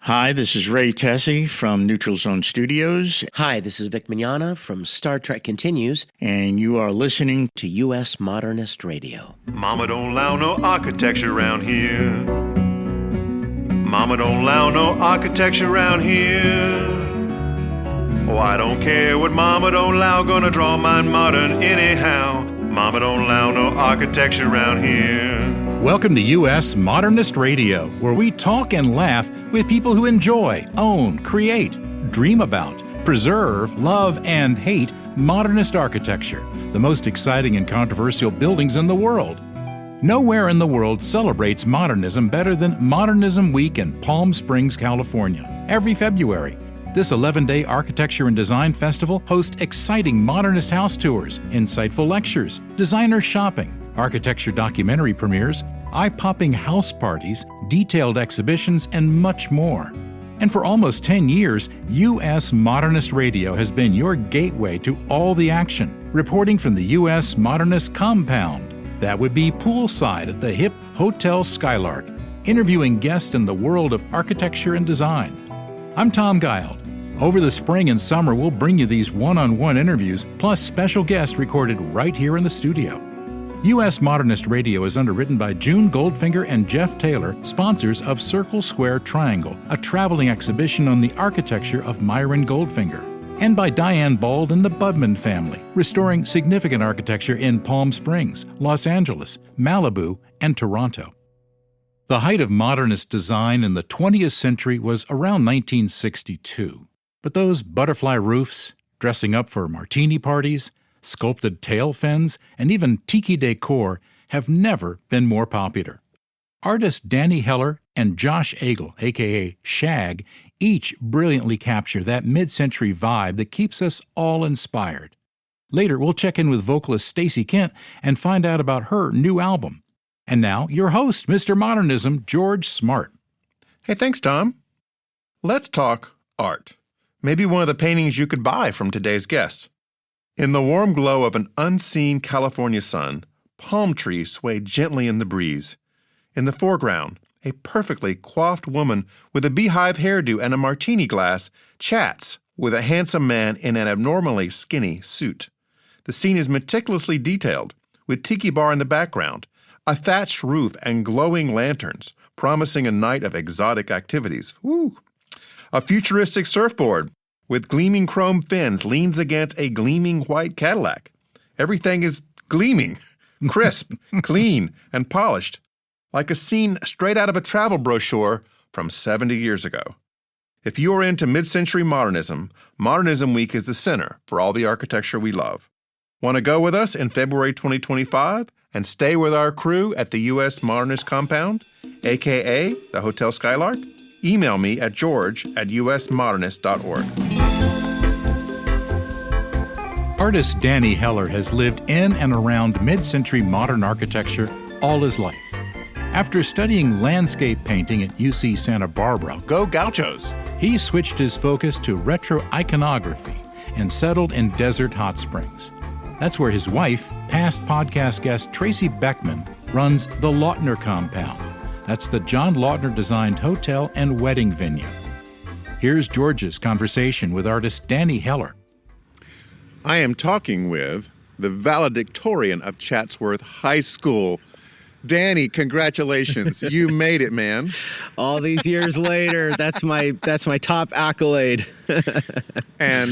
Hi, this is Ray Tessie from Neutral Zone Studios. Hi, this is Vic Mignogna from Star Trek Continues. And you are listening to U.S. Modernist Radio. Mama don't allow no architecture around here. Mama don't allow no architecture around here. Oh, I don't care what Mama don't allow, gonna draw mine modern anyhow. Mama don't allow no architecture around here. Welcome to U.S. Modernist Radio, where we talk and laugh with people who enjoy, own, create, dream about, preserve, love, and hate modernist architecture, the most exciting and controversial buildings in the world. Nowhere in the world celebrates modernism better than Modernism Week in Palm Springs, California, every February. This 11-day architecture and design festival hosts exciting modernist house tours, insightful lectures, designer shopping, architecture documentary premieres, eye-popping house parties, detailed exhibitions, and much more. And for almost 10 years, U.S. Modernist Radio has been your gateway to all the action, reporting from the U.S. Modernist compound. That would be poolside at the hip Hotel Skylark, interviewing guests in the world of architecture and design. I'm Tom Guild. Over the spring and summer, we'll bring you these one-on-one interviews, plus special guests recorded right here in the studio. U.S. Modernist Radio is underwritten by June Goldfinger and Jeff Taylor, sponsors of Circle Square Triangle, a traveling exhibition on the architecture of Myron Goldfinger, and by Diane Bald and the Budman family, restoring significant architecture in Palm Springs, Los Angeles, Malibu, and Toronto. The height of modernist design in the 20th century was around 1962, but those butterfly roofs, dressing up for martini parties, sculpted tailfins, and even tiki décor have never been more popular. Artists Danny Heller and Josh Agle, a.k.a. Shag, each brilliantly capture that mid-century vibe that keeps us all inspired. Later, we'll check in with vocalist Stacey Kent and find out about her new album. And now, your host, Mr. Modernism, George Smart. Hey, thanks, Tom. Let's talk art. Maybe one of the paintings you could buy from today's guests. In the warm glow of an unseen California sun, palm trees sway gently in the breeze. In the foreground, a perfectly coiffed woman with a beehive hairdo and a martini glass chats with a handsome man in an abnormally skinny suit. The scene is meticulously detailed, with tiki bar in the background, a thatched roof and glowing lanterns, promising a night of exotic activities. Woo! A futuristic surfboard with gleaming chrome fins leans against a gleaming white Cadillac. Everything is gleaming, crisp, clean, and polished, like a scene straight out of a travel brochure from 70 years ago. If you are into mid-century modernism, Modernism Week is the center for all the architecture we love. Want to go with us in February 2025 and stay with our crew at the U.S. Modernist Compound, a.k.a. the Hotel Skylark? Email me at george@usmodernist.org. Artist Danny Heller has lived in and around mid-century modern architecture all his life. After studying landscape painting at UC Santa Barbara, Go Gauchos! He switched his focus to retro iconography and settled in desert hot springs. That's where his wife, past podcast guest Tracy Beckman, runs the Lautner Compound. That's the John Lautner-designed hotel and wedding venue. Here's George's conversation with artist Danny Heller. I am talking with the valedictorian of Chatsworth High School. Danny, congratulations. You made it, man. All these years later, that's my top accolade. And,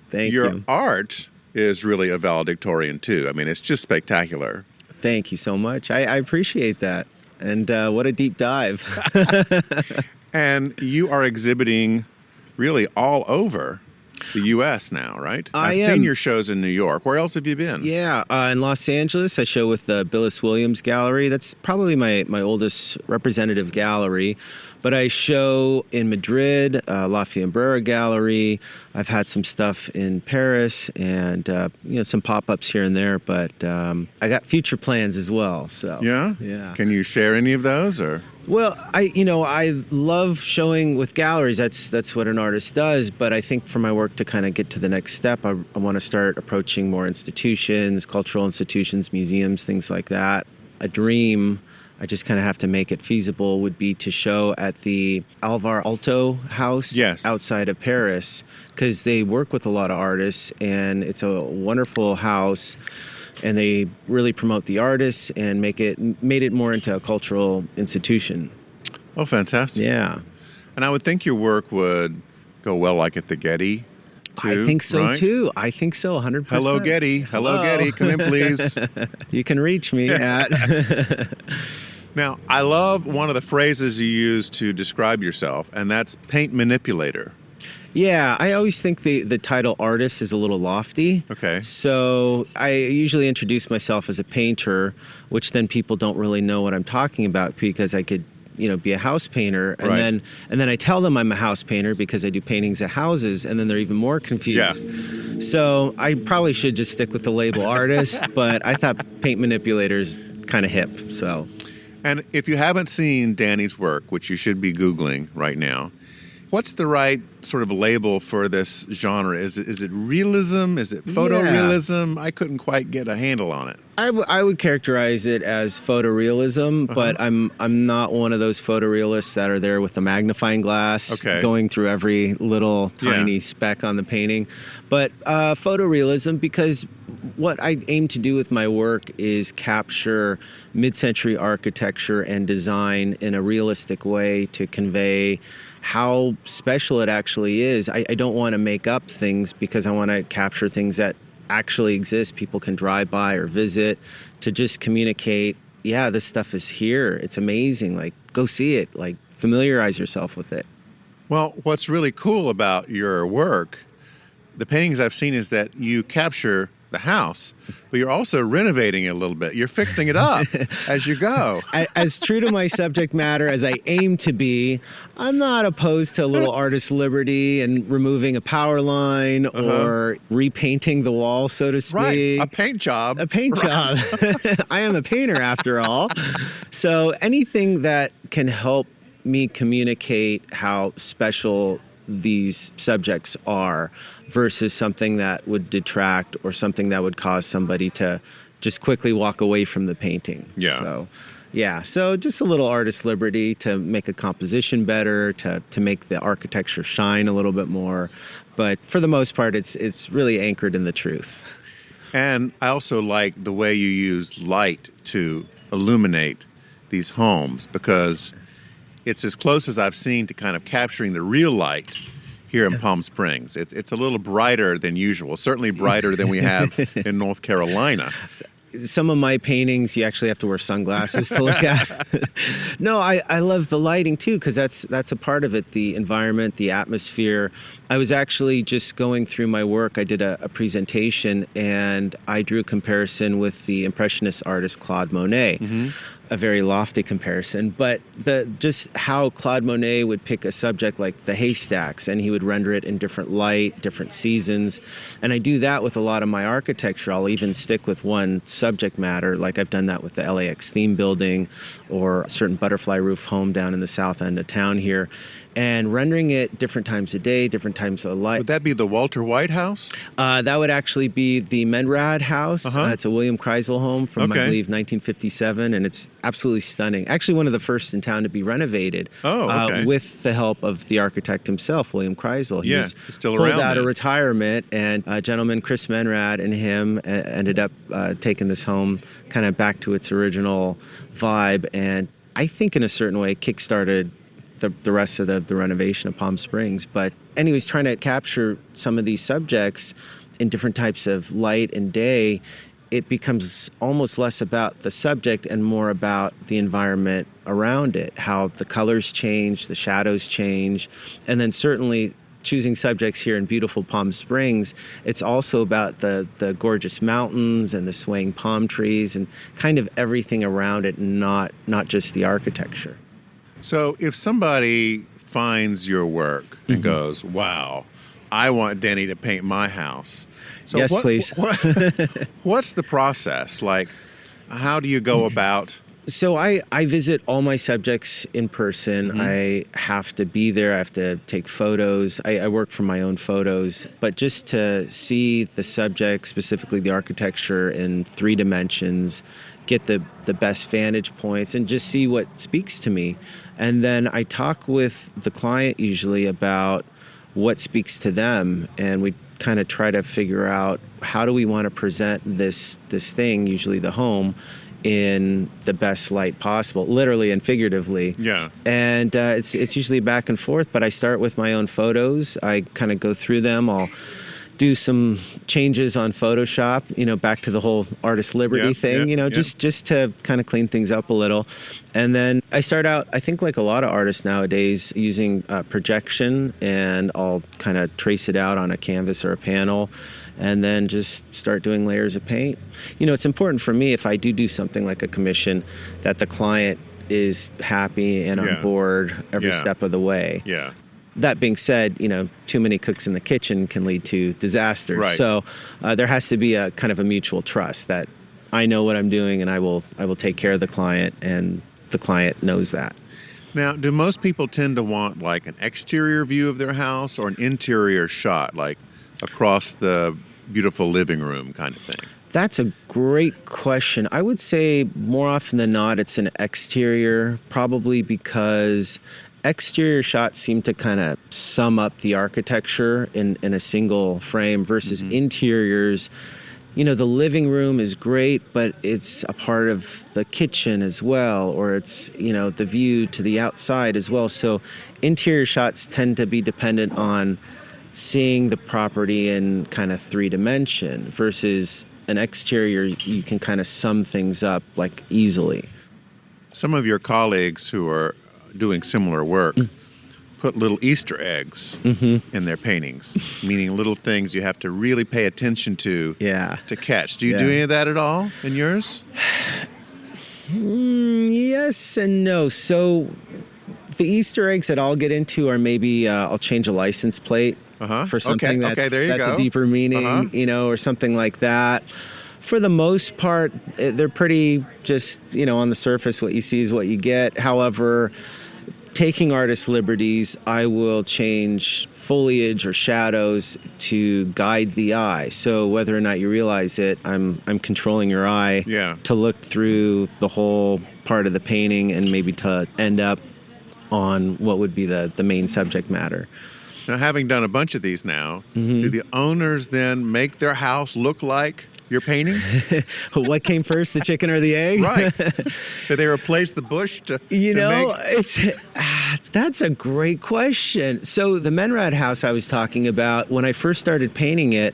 Thank your you. art is really a valedictorian, too. I mean, it's just spectacular. Thank you so much. I appreciate that. And what a deep dive. And you are exhibiting really all over the U.S. now, right? I've seen your shows in New York. Where else have you been? Yeah, in Los Angeles, I show with the Billis Williams Gallery. That's probably my oldest representative gallery. But I show in Madrid, La Fiambrera Gallery. I've had some stuff in Paris and some pop-ups here and there. But I got future plans as well. So yeah. Can you share any of those or? Well, I love showing with galleries. That's what an artist does. But I think for my work to kind of get to the next step, I want to start approaching more institutions, cultural institutions, museums, things like that. A dream I just kind of have to make it feasible, would be to show at the Alvar Aalto house outside of Paris, because they work with a lot of artists, and it's a wonderful house, and they really promote the artists and made it more into a cultural institution. Oh, fantastic. Yeah. And I would think your work would go well like at the Getty, too, I think so, right? too. I think so, 100%. Hello, Getty. Hello, Getty. Come in, please. You can reach me at... Now, I love one of the phrases you use to describe yourself, and that's paint manipulator. Yeah, I always think the title artist is a little lofty. Okay. So I usually introduce myself as a painter, which then people don't really know what I'm talking about, because I could, be a house painter, and then I tell them I'm a house painter because I do paintings of houses, and then they're even more confused. Yeah. So I probably should just stick with the label artist, but I thought paint manipulator's kind of hip. So. And if you haven't seen Danny's work, which you should be Googling right now, what's the right sort of label for this genre? Is it realism? Is it photorealism? I couldn't quite get a handle on it. I would characterize it as photorealism, but I'm not one of those photorealists that are there with the magnifying glass going through every little tiny speck on the painting. But photorealism, because what I aim to do with my work is capture mid-century architecture and design in a realistic way to convey how special it actually is. I don't want to make up things, because I want to capture things that actually exist, people can drive by or visit, to just communicate, yeah, this stuff is here. It's amazing. Like, go see it. Like, familiarize yourself with it. Well, what's really cool about your work, the paintings I've seen, is that you capture the house, but you're also renovating it a little bit. You're fixing it up as you go. As true to my subject matter as I aim to be, I'm not opposed to a little artist liberty and removing a power line or repainting the wall, so to speak. Right, a paint job. A paint job. I am a painter, after all. So anything that can help me communicate how special these subjects are versus something that would detract or something that would cause somebody to just quickly walk away from the painting. So just a little artist liberty to make a composition better, to make the architecture shine a little bit more. But for the most part, it's really anchored in the truth. And I also like the way you use light to illuminate these homes, because it's as close as I've seen to kind of capturing the real light here in Palm Springs. It's a little brighter than usual, certainly brighter than we have in North Carolina. Some of my paintings, you actually have to wear sunglasses to look at. No, I love the lighting too, because that's a part of it, the environment, the atmosphere. I was actually just going through my work. I did a presentation, and I drew a comparison with the Impressionist artist Claude Monet. A very lofty comparison, but just how Claude Monet would pick a subject like the haystacks, and he would render it in different light, different seasons. And I do that with a lot of my architecture. I'll even stick with one subject matter, like I've done that with the LAX theme building or a certain butterfly roof home down in the south end of town here, and rendering it different times of day, different times of light. Would that be the Walter White house? That would actually be the Menrad house. It's a William Kreisel home from, I believe, 1957, and it's absolutely stunning. Actually, one of the first in town to be renovated with the help of the architect himself, William Kreisel. He was still pulled around out of retirement, and a gentleman, Chris Menrad, and him ended up taking this home kind of back to its original vibe, and I think in a certain way kickstarted the rest of the renovation of Palm Springs. But anyways, trying to capture some of these subjects in different types of light and day, it becomes almost less about the subject and more about the environment around it, how the colors change, the shadows change, and then certainly choosing subjects here in beautiful Palm Springs, it's also about the gorgeous mountains and the swaying palm trees and kind of everything around it, not just the architecture. So if somebody finds your work and goes, wow, I want Denny to paint my house. So yes, please. What's the process? Like, how do you go about So I visit all my subjects in person. I have to be there. I have to take photos. I work from my own photos. But just to see the subject, specifically the architecture in 3 dimensions, get the best vantage points, and just see what speaks to me. And then I talk with the client usually about what speaks to them. And we kind of try to figure out how do we want to present this thing, usually the home, in the best light possible, literally and figuratively. Yeah. And it's usually back and forth, but I start with my own photos. I kind of go through them. I'll do some changes on Photoshop, back to the whole artist liberty thing, just to kind of clean things up a little. And then I start out, I think like a lot of artists nowadays, using projection, and I'll kind of trace it out on a canvas or a panel, and then just start doing layers of paint. It's important for me, if I do something like a commission, that the client is happy and on board every step of the way. Yeah. That being said, too many cooks in the kitchen can lead to disasters. Right. So there has to be a kind of a mutual trust that I know what I'm doing, and I will take care of the client, and the client knows that. Now, do most people tend to want like an exterior view of their house or an interior shot, like across the beautiful living room kind of thing? That's a great question. I would say more often than not, it's an exterior, probably because exterior shots seem to kind of sum up the architecture in a single frame versus interiors. The living room is great, but it's a part of the kitchen as well, or it's, the view to the outside as well. So interior shots tend to be dependent on seeing the property in kind of 3 dimension versus an exterior. You can kind of sum things up like easily. Some of your colleagues who are doing similar work put little Easter eggs in their paintings, meaning little things you have to really pay attention to catch. Do you do any of that at all in yours? Yes and no. So the Easter eggs that I'll get into are maybe I'll change a license plate for something that's a deeper meaning, or something like that. For the most part, they're pretty just, on the surface, what you see is what you get. However, taking artist liberties, I will change foliage or shadows to guide the eye. So whether or not you realize it, I'm controlling your eye to look through the whole part of the painting and maybe to end up on what would be the main subject matter. Now, having done a bunch of these now, do the owners then make their house look like your painting? What came first, the chicken or the egg? Right. Did they replace the bush to that's a great question. So the Menrad house I was talking about, when I first started painting it,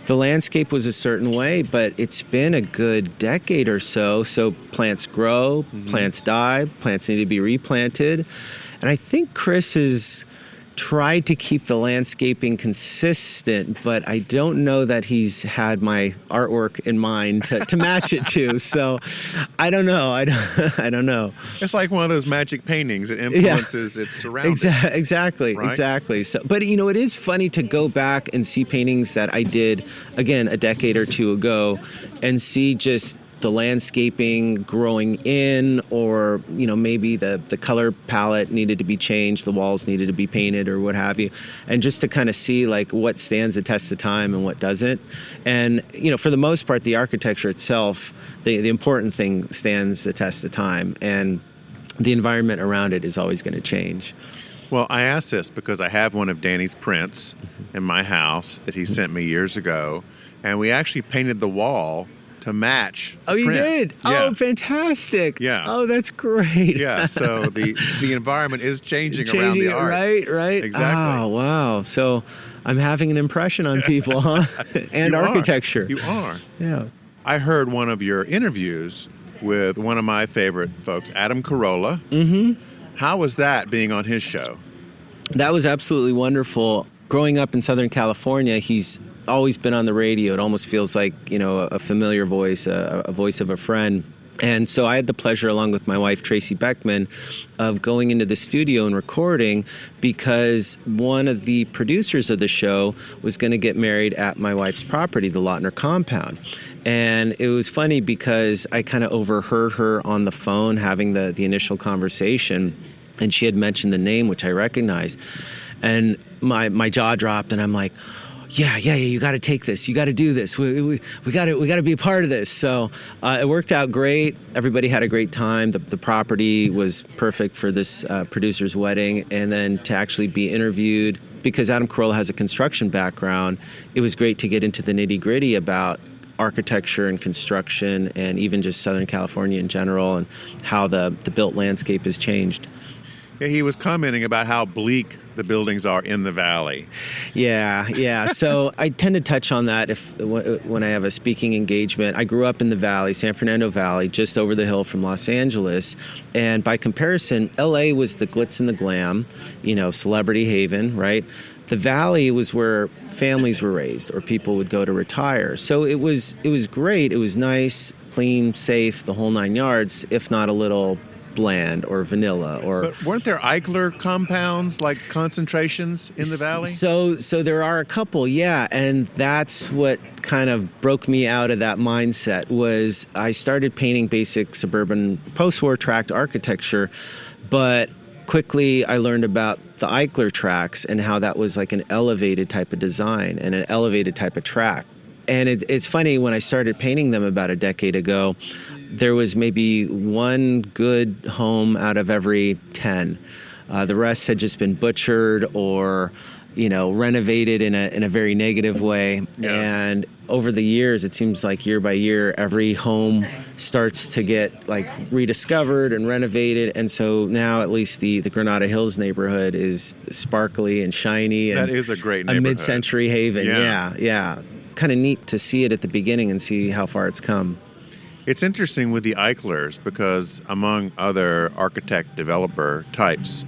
the landscape was a certain way, but it's been a good decade or so. So plants grow, plants die, plants need to be replanted. And I think Chris has tried to keep the landscaping consistent, but I don't know that he's had my artwork in mind to match it to. So I don't know. I don't know. It's like one of those magic paintings that influences its surroundings. Exactly. Right? Exactly. So, but it is funny to go back and see paintings that I did, again, a decade or two ago, and see just the landscaping growing in, or maybe the color palette needed to be changed, the walls needed to be painted or what have you, and just to kind of see like what stands the test of time and what doesn't. And for the most part, the architecture itself, the important thing stands the test of time, and the environment around it is always going to change. Well, I asked this because I have one of Danny's prints in my house that he sent me years ago, and we actually painted the wall to match the print. You did? Yeah. Oh, fantastic. Yeah. Oh, that's great. Yeah, so the environment is changing around the art. Right. Exactly. Oh, wow. So I'm having an impression on people, huh? And You architecture. You are. Yeah. I heard one of your interviews with one of my favorite folks, Adam Carolla. How was that, being on his show? That was absolutely wonderful. Growing up in Southern California, he's always been on the radio. It almost feels like, a familiar voice, a voice of a friend. And so I had the pleasure, along with my wife, Tracy Beckman, of going into the studio and recording because one of the producers of the show was going to get married at my wife's property, the Lautner compound. And it was funny because I kind of overheard her on the phone having the initial conversation, and she had mentioned the name, which I recognized. And my jaw dropped, and I'm like, yeah, you got to take this. You got to do this. We got to be a part of this. So it worked out great. Everybody had a great time. The property was perfect for this producer's wedding. And then to actually be interviewed, because Adam Carolla has a construction background, it was great to get into the nitty-gritty about architecture and construction and even just Southern California in general and how the built landscape has changed. Yeah, he was commenting about how bleak the buildings are in the valley. Yeah. So I tend to touch on that when I have a speaking engagement. I grew up in the valley, San Fernando Valley, just over the hill from Los Angeles. And by comparison, LA was the glitz and the glam, celebrity haven, right? The valley was where families were raised or people would go to retire. So it was great. It was nice, clean, safe, the whole 9 yards, if not a little bland or vanilla. But weren't there Agle compounds, like concentrations in the valley? So there are a couple, yeah, and that's what kind of broke me out of that mindset. Was I started painting basic suburban post-war tract architecture, but quickly I learned about the Agle tracks and how that was like an elevated type of design and an elevated type of track. And it's funny, when I started painting them about a decade ago, there was maybe one good home out of every 10. The rest had just been butchered or, renovated in a very negative way. Yeah. And over the years, it seems like year by year, every home starts to get like rediscovered and renovated. And so now at least the Granada Hills neighborhood is sparkly and shiny. And that is a great neighborhood. A mid-century haven. Yeah. Kind of neat to see it at the beginning and see how far it's come. It's interesting with the Eiglers because among other architect developer types,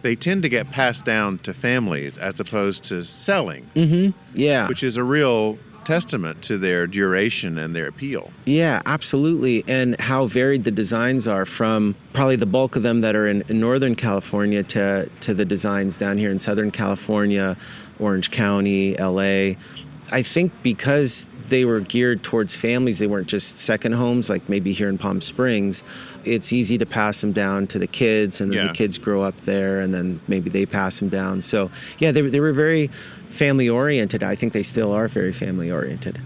they tend to get passed down to families as opposed to selling. Mm-hmm. Yeah. Which is a real testament to their duration and their appeal. Yeah, absolutely. And how varied the designs are, from probably the bulk of them that are in Northern California to the designs down here in Southern California, Orange County, LA. I think because they were geared towards families, they weren't just second homes like maybe here in Palm Springs. It's easy to pass them down to the kids, and then the kids grow up there, and then maybe they pass them down. So, yeah, they were very family-oriented. I think they still are very family-oriented.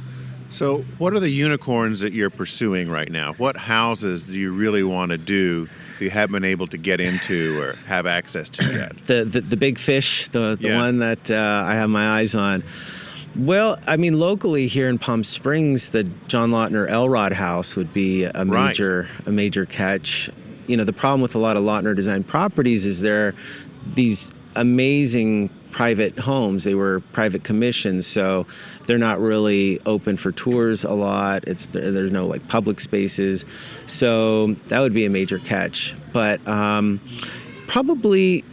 So what are the unicorns that you're pursuing right now? What houses do you really want to do that you haven't been able to get into or have access to yet? The big fish, the one that I have my eyes on. Well, I mean, locally here in Palm Springs, the John Lautner Elrod House would be a major catch. The problem with a lot of Lautner design properties is they're these amazing private homes. They were private commissions, so they're not really open for tours a lot. There's no like public spaces, so that would be a major catch. But probably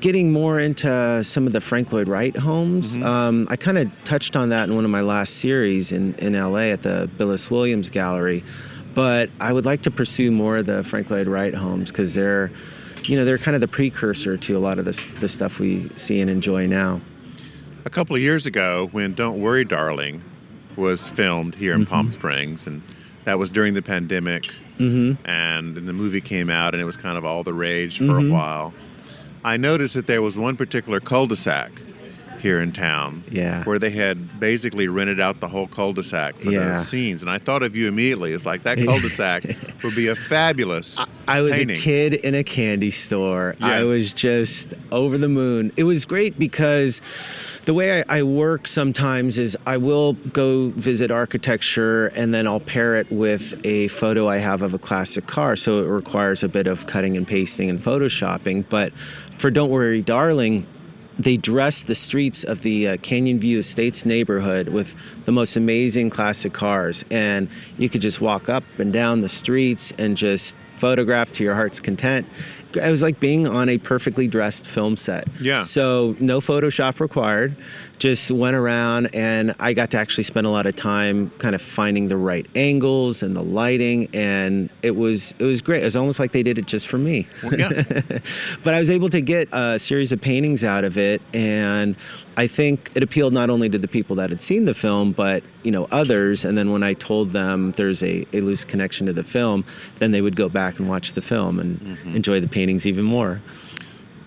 getting more into some of the Frank Lloyd Wright homes. Mm-hmm. I kind of touched on that in one of my last series in LA at the Billis Williams Gallery, but I would like to pursue more of the Frank Lloyd Wright homes because they're kind of the precursor to a lot of the stuff we see and enjoy now. A couple of years ago, when Don't Worry, Darling was filmed here in Palm Springs, and that was during the pandemic, and the movie came out, and it was kind of all the rage for a while. I noticed that there was one particular cul-de-sac here in town where they had basically rented out the whole cul-de-sac for those scenes. And I thought of you immediately. It's like that cul-de-sac would be a fabulous I was painting. A kid in a candy store. Yeah. I was just over the moon. It was great because the way I work sometimes is I will go visit architecture and then I'll pair it with a photo I have of a classic car. So it requires a bit of cutting and pasting and photoshopping. But for Don't Worry, Darling, they dressed the streets of the Canyon View Estates neighborhood with the most amazing classic cars. And you could just walk up and down the streets and just photograph to your heart's content. It was like being on a perfectly dressed film set. Yeah. So no Photoshop required. Just went around, and I got to actually spend a lot of time kind of finding the right angles and the lighting, and it was great. It was almost like they did it just for me. Well, yeah. But I was able to get a series of paintings out of it, and I think it appealed not only to the people that had seen the film, but others. And then when I told them there's a loose connection to the film, then they would go back and watch the film and enjoy the paintings even more.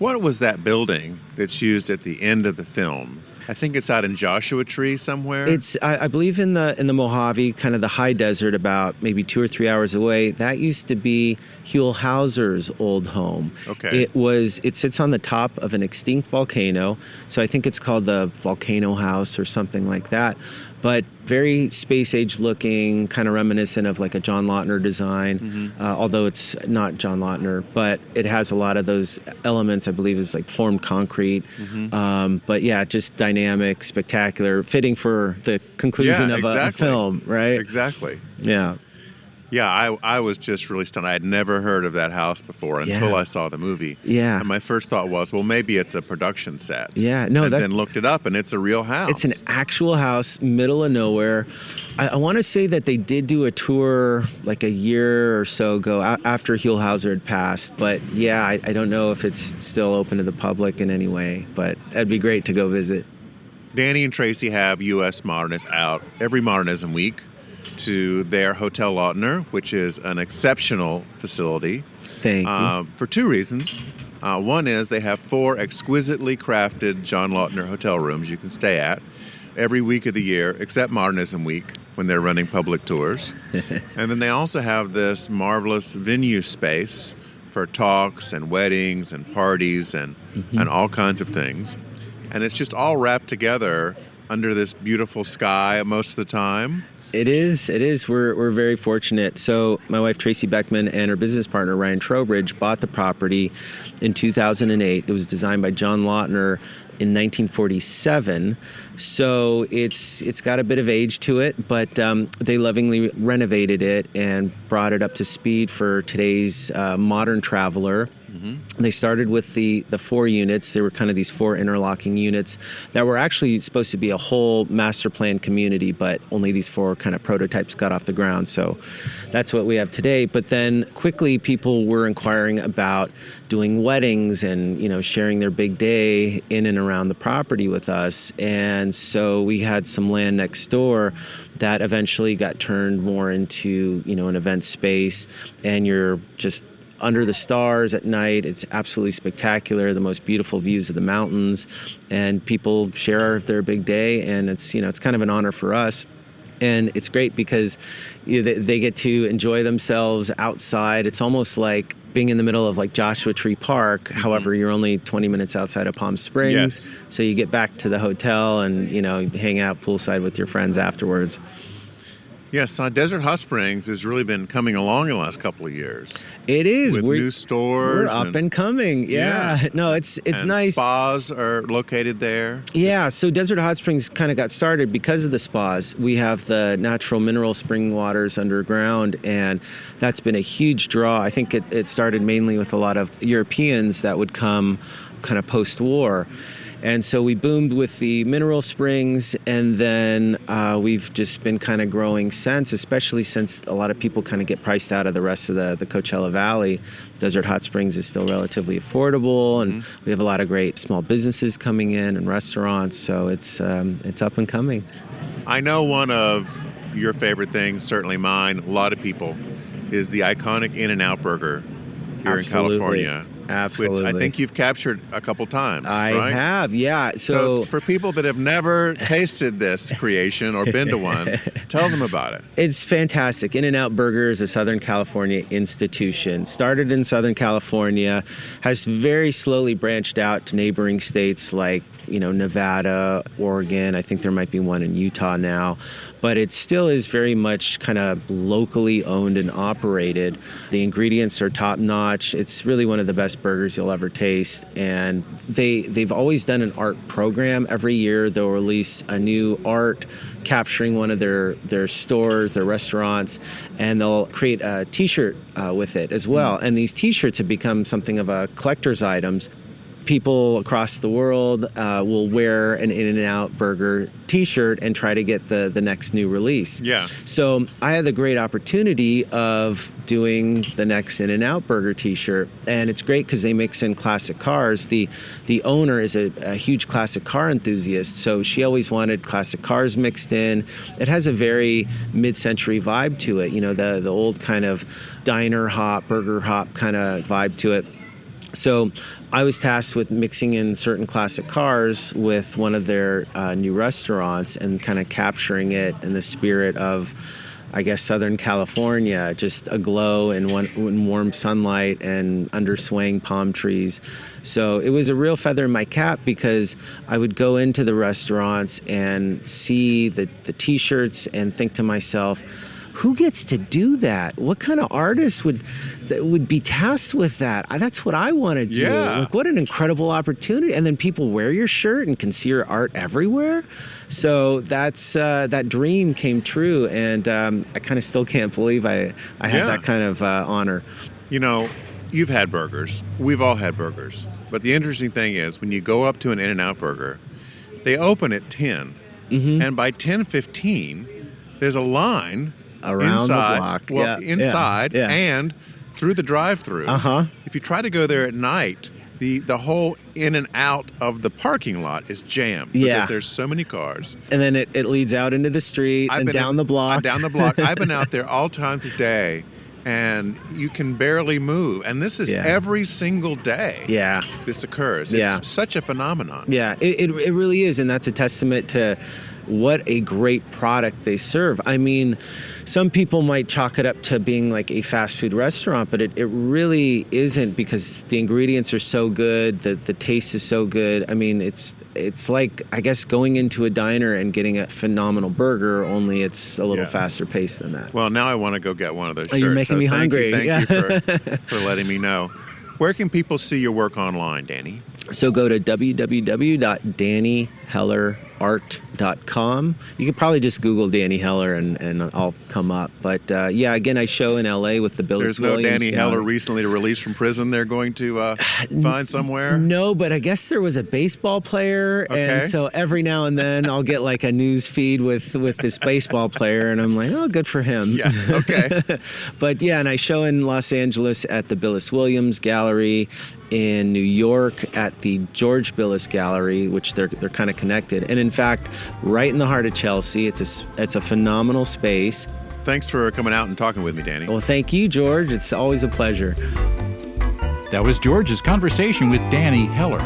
What was that building that's used at the end of the film? I think it's out in Joshua Tree somewhere. It's, I believe, in the Mojave, kind of the high desert, about maybe 2 or 3 hours away. That used to be Huell Hauser's old home. Okay. It sits on the top of an extinct volcano, so I think it's called the Volcano House or something like that. But very space-age looking, kind of reminiscent of like a John Lautner design, although it's not John Lautner. But it has a lot of those elements, I believe, is like formed concrete. But yeah, just dynamic, spectacular, fitting for the conclusion of a film, right? Exactly. Yeah. Yeah, I was just really stunned. I had never heard of that house before until I saw the movie. Yeah. And my first thought was, well, maybe it's a production set. Yeah. No, and then looked it up, and it's a real house. It's an actual house, middle of nowhere. I want to say that they did do a tour like a year or so ago after Huell Hauser had passed. But yeah, I don't know if it's still open to the public in any way. But that'd be great to go visit. Danny and Tracy have U.S. Modernists out every Modernism week to their Hotel Lautner, which is an exceptional facility. Thank you. For two reasons. One is they have 4 exquisitely crafted John Lautner hotel rooms you can stay at every week of the year, except Modernism Week, when they're running public tours. And then they also have this marvelous venue space for talks and weddings and parties and all kinds of things. And it's just all wrapped together under this beautiful sky most of the time. It is. We're very fortunate. So my wife, Tracy Beckman, and her business partner, Ryan Trowbridge, bought the property in 2008. It was designed by John Lautner in 1947. So it's got a bit of age to it, but they lovingly renovated it and brought it up to speed for today's modern traveler. They started with the 4 units. They were kind of these 4 interlocking units that were actually supposed to be a whole master plan community, but only these 4 kind of prototypes got off the ground. So that's what we have today. But then quickly people were inquiring about doing weddings and, sharing their big day in and around the property with us. And so we had some land next door that eventually got turned more into, an event space, and you're just under the stars at night. It's absolutely spectacular, the most beautiful views of the mountains, and people share their big day, and it's kind of an honor for us. And it's great because they get to enjoy themselves outside. It's almost like being in the middle of like Joshua Tree Park. However, you're only 20 minutes outside of Palm Springs. Yes. So you get back to the hotel and, hang out poolside with your friends afterwards. Yes, Desert Hot Springs has really been coming along in the last couple of years. It is. With new stores. We're up and coming. Yeah. No, it's and nice. Spas are located there. Yeah, so Desert Hot Springs kind of got started because of the spas. We have the natural mineral spring waters underground, and that's been a huge draw. I think it started mainly with a lot of Europeans that would come kind of post-war. And so we boomed with the mineral springs, and then we've just been kind of growing since, especially since a lot of people kind of get priced out of the rest of the Coachella Valley. Desert Hot Springs is still relatively affordable, and we have a lot of great small businesses coming in and restaurants, so it's up and coming. I know one of your favorite things, certainly mine, a lot of people, is the iconic In-N-Out Burger here in California. Absolutely. Which I think you've captured a couple times, I right? have, yeah. So for people that have never tasted this creation or been to one, tell them about it. It's fantastic. In-N-Out Burger is a Southern California institution. Started in Southern California, has very slowly branched out to neighboring states like, Nevada, Oregon. I think there might be one in Utah now. But it still is very much kind of locally owned and operated. The ingredients are top-notch. It's really one of the best best burgers you'll ever taste. And they've always done an art program. Every year they'll release a new art capturing one of their stores, their restaurants, and they'll create a T-shirt with it as well. And these T-shirts have become something of a collector's items. People across the world will wear an In-N-Out Burger T-shirt and try to get the next new release. Yeah. So I had the great opportunity of doing the next In-N-Out Burger T-shirt, and it's great because they mix in classic cars. The owner is a huge classic car enthusiast, so she always wanted classic cars mixed in. It has a very mid-century vibe to it, the old kind of diner hop, burger hop kind of vibe to it. So I was tasked with mixing in certain classic cars with one of their new restaurants and kind of capturing it in the spirit of, I guess, Southern California, just aglow in warm sunlight and under swaying palm trees. So it was a real feather in my cap because I would go into the restaurants and see the T-shirts and think to myself, who gets to do that? What kind of artist would be tasked with that? That's what I want to do. Yeah. Like, what an incredible opportunity. And then people wear your shirt and can see your art everywhere. So that dream came true. And I kind of still can't believe I had that kind of honor. You've had burgers. We've all had burgers. But the interesting thing is when you go up to an In-N-Out Burger, they open at 10. Mm-hmm. And by 10:15, there's a line around inside, the block. Inside and through the drive-through. Uh-huh. If you try to go there at night, the whole in and out of the parking lot is jammed because there's so many cars. And then it leads out into the street and down the block. Down the block. I've been out there all times of day, and you can barely move. And this is every single day this occurs. It's such a phenomenon. Yeah, it really is. And that's a testament to what a great product they serve. I mean, some people might chalk it up to being like a fast food restaurant, but it really isn't because the ingredients are so good, the taste is so good. I mean, it's like, I guess, going into a diner and getting a phenomenal burger, only it's a little faster paced than that. Well, now I want to go get one of those shirts. You're making me hungry. Thank you for letting me know. Where can people see your work online, Danny? So go to www.dannyhellerart.com. You could probably just Google Danny Heller and I'll come up. But again, I show in LA with the Billis Williams. There's no Danny Heller recently released from prison they're going to find somewhere? No, but I guess there was a baseball player. Okay. And so every now and then I'll get like a news feed with this baseball player and I'm like, oh, good for him. Yeah, okay. But and I show in Los Angeles at the Billis Williams Gallery, in New York at the George Billis Gallery, which they're kind of connected. And in fact, right in the heart of Chelsea, it's a phenomenal space. Thanks for coming out and talking with me, Danny. Well, thank you, George. It's always a pleasure. That was George's conversation with Danny Heller.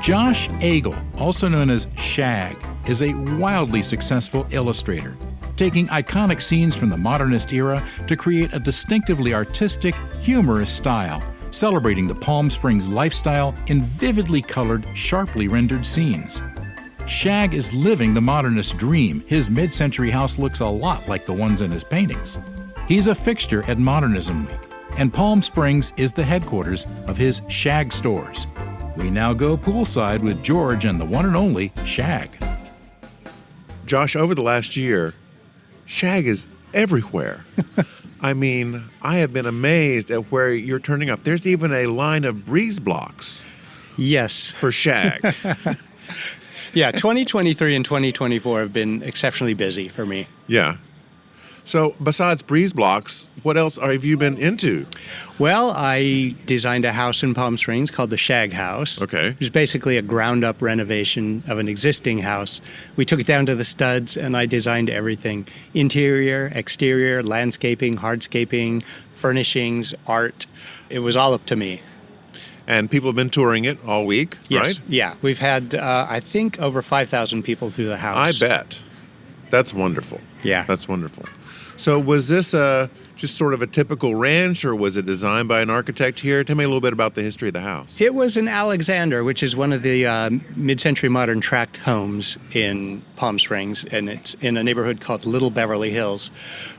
Josh Agle, also known as Shag, is a wildly successful illustrator, taking iconic scenes from the Modernist era to create a distinctively artistic, humorous style, celebrating the Palm Springs lifestyle in vividly colored, sharply rendered scenes. Shag is living the Modernist dream. His mid-century house looks a lot like the ones in his paintings. He's a fixture at Modernism Week, and Palm Springs is the headquarters of his Shag stores. We now go poolside with George and the one and only Shag. Josh, over the last year, Shag is everywhere. I mean, I have been amazed at where you're turning up. There's even a line of breeze blocks. Yes. For Shag. Yeah, 2023 and 2024 have been exceptionally busy for me. Yeah. So besides breeze blocks, what else have you been into? Well, I designed a house in Palm Springs called the Shag House. Okay. Which is basically a ground-up renovation of an existing house. We took it down to the studs, and I designed everything. Interior, exterior, landscaping, hardscaping, furnishings, art. It was all up to me. And people have been touring it all week, yes. right? Yeah. We've had, I think, over 5,000 people through the house. I bet. That's wonderful. Yeah. That's wonderful. So was this just sort of a typical ranch, or was it designed by an architect here? Tell me a little bit about the history of the house. It was in Alexander, which is one of the mid-century modern tract homes in Palm Springs, and it's in a neighborhood called Little Beverly Hills.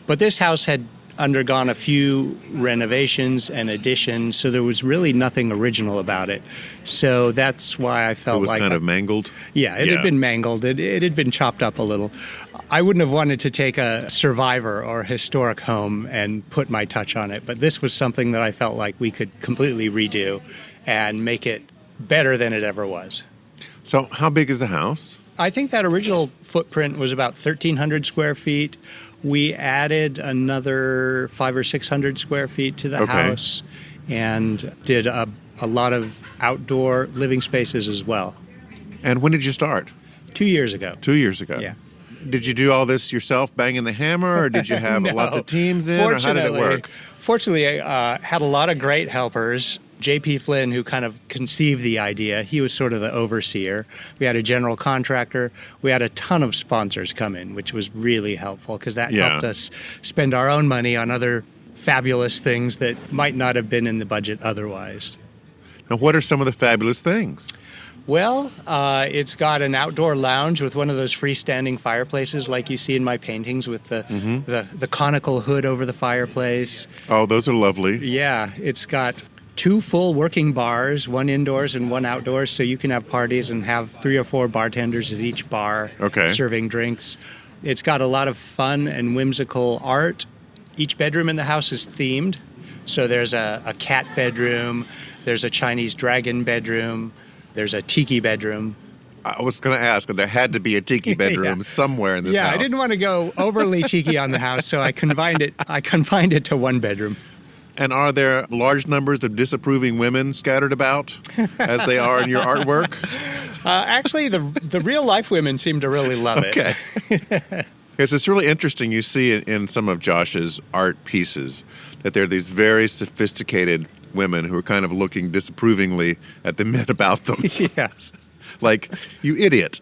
But this house had undergone a few renovations and additions, so there was really nothing original about it. So that's why I felt It was like kind of mangled. Yeah, it had been mangled. It had been chopped up a little. I wouldn't have wanted to take a survivor or a historic home and put my touch on it, but this was something that I felt like we could completely redo and make it better than it ever was. So how big is the house? I think that original footprint was about 1,300 square feet. We added another 500 or 600 square feet to the house and did a lot of outdoor living spaces as well. And when did you start? 2 years ago. 2 years ago. Yeah. Did you do all this yourself, banging the hammer, or did you have No. lots of teams in, or how did it work? Fortunately, I had a lot of great helpers. J.P. Flynn, who kind of conceived the idea, he was sort of the overseer. We had a general contractor. We had a ton of sponsors come in, which was really helpful because that helped us spend our own money on other fabulous things that might not have been in the budget otherwise. Now, what are some of the fabulous things? Well, it's got an outdoor lounge with one of those freestanding fireplaces like you see in my paintings with the conical hood over the fireplace. Oh, those are lovely. Yeah, it's got 2 full working bars, one indoors and one outdoors, so you can have parties and have 3 or 4 bartenders at each bar serving drinks. It's got a lot of fun and whimsical art. Each bedroom in the house is themed. So there's a cat bedroom, there's a Chinese dragon bedroom, there's a tiki bedroom. I was going to ask, there had to be a tiki bedroom somewhere in this house. Yeah, I didn't want to go overly tiki on the house, so I confined it to 1 bedroom. And are there large numbers of disapproving women scattered about, as they are in your artwork? Actually, the real-life women seem to really love it. Okay. It's really interesting. You see it in some of Josh's art pieces, that there are these very sophisticated women who are kind of looking disapprovingly at the men about them. Yes. Like, you idiot.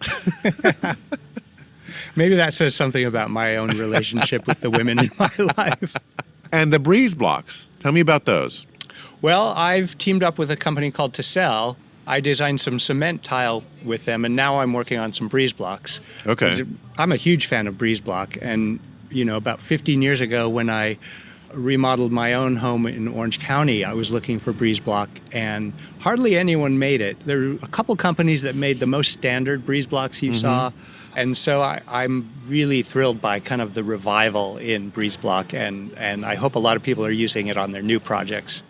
Maybe that says something about my own relationship with the women in my life. And the breeze blocks. Tell me about those. Well, I've teamed up with a company called To Sell. I designed some cement tile with them, and now I'm working on some breeze blocks. Okay. I'm a huge fan of breeze block, and about 15 years ago when I remodeled my own home in Orange County, I was looking for breeze block, and hardly anyone made it. There were a couple companies that made the most standard breeze blocks you saw, and so I'm really thrilled by kind of the revival in breeze block, and I hope a lot of people are using it on their new projects.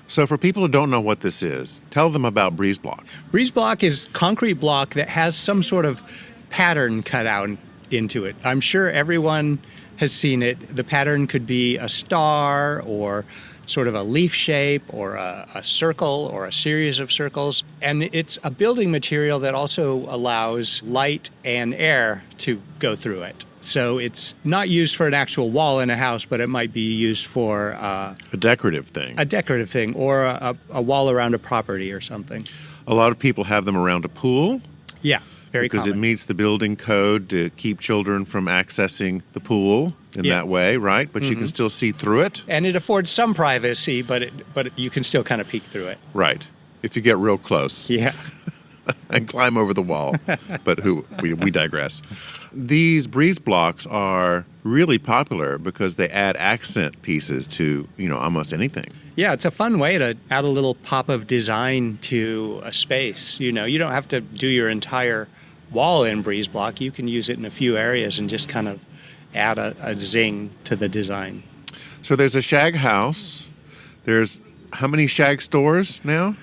So for people who don't know what this is, tell them about breeze block. Breeze block is concrete block that has some sort of pattern cut out into it. I'm sure everyone has seen it. The pattern could be a star or sort of a leaf shape or a circle or a series of circles. And it's a building material that also allows light and air to go through it. So it's not used for an actual wall in a house, but it might be used for a decorative thing. A decorative thing or a wall around a property or something. A lot of people have them around a pool. Yeah. Very because common. It meets the building code to keep children from accessing the pool in that way, right? But you can still see through it. And it affords some privacy, but you can still kind of peek through it. Right. If you get real close. Yeah. And climb over the wall. But we digress. These breeze blocks are really popular because they add accent pieces to, almost anything. Yeah, it's a fun way to add a little pop of design to a space. You don't have to do your entire wall in breeze block. You can use it in a few areas and just kind of add a zing to the design. So there's a Shag house. There's how many Shag stores now?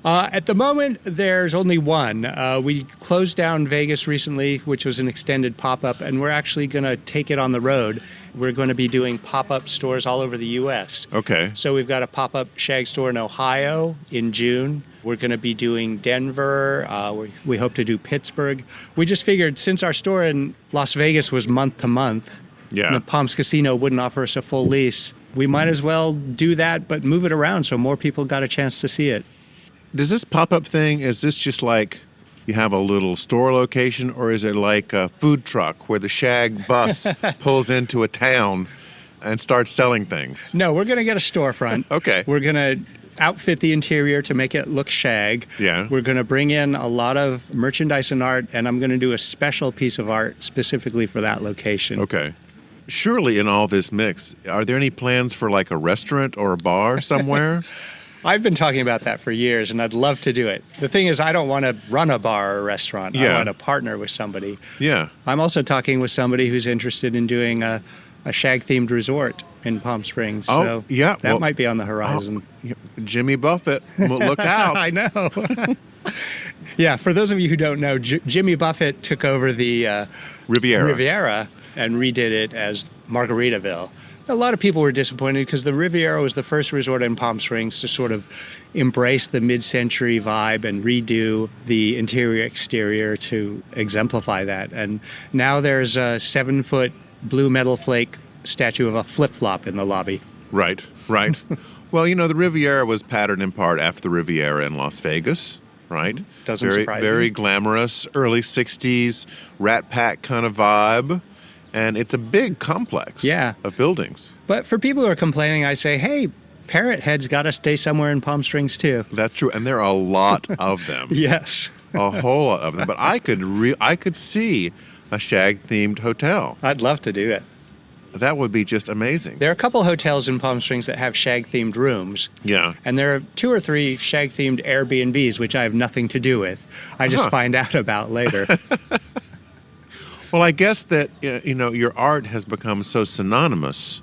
At the moment, there's only one. We closed down Vegas recently, which was an extended pop-up, and we're actually going to take it on the road. We're going to be doing pop-up stores all over the U.S. Okay. So we've got a pop-up Shag store in Ohio in June. We're going to be doing Denver. We hope to do Pittsburgh. We just figured since our store in Las Vegas was month to month, and the Palms Casino wouldn't offer us a full lease, we might as well do that, but move it around so more people got a chance to see it. Does this pop-up thing, is this just like you have a little store location, or is it like a food truck where the Shag bus pulls into a town and starts selling things? No, we're going to get a storefront. Okay. We're going to outfit the interior to make it look Shag. Yeah. We're going to bring in a lot of merchandise and art, and I'm going to do a special piece of art specifically for that location. Okay. surely in all this mix, are there any plans for like a restaurant or a bar somewhere? I've been talking about that for years, and I'd love to do it. The thing is, I don't want to run a bar or a restaurant. I want to partner with somebody. Yeah. I'm also talking with somebody who's interested in doing a Shag-themed resort in Palm Springs. Oh, so yeah. that might be on the horizon. Jimmy Buffett, look out. I know. Yeah, for those of you who don't know, Jimmy Buffett took over the Riviera and redid it as Margaritaville. A lot of people were disappointed because the Riviera was the first resort in Palm Springs to sort of embrace the mid-century vibe and redo the interior-exterior to exemplify that. And now there's a 7-foot blue metal flake statue of a flip-flop in the lobby. Right. Well, the Riviera was patterned in part after the Riviera in Las Vegas, right? Doesn't surprise me. Very glamorous, early 60s, Rat Pack kind of vibe. And it's a big complex of buildings. But for people who are complaining, I say, hey, Parrot Head's got to stay somewhere in Palm Springs, too. That's true. And there are a lot of them. Yes. A whole lot of them. But I could see a Shag-themed hotel. I'd love to do it. That would be just amazing. There are a couple hotels in Palm Springs that have Shag-themed rooms. Yeah. And there are 2 or 3 Shag-themed Airbnbs, which I have nothing to do with. I just find out about later. Well, I guess that, your art has become so synonymous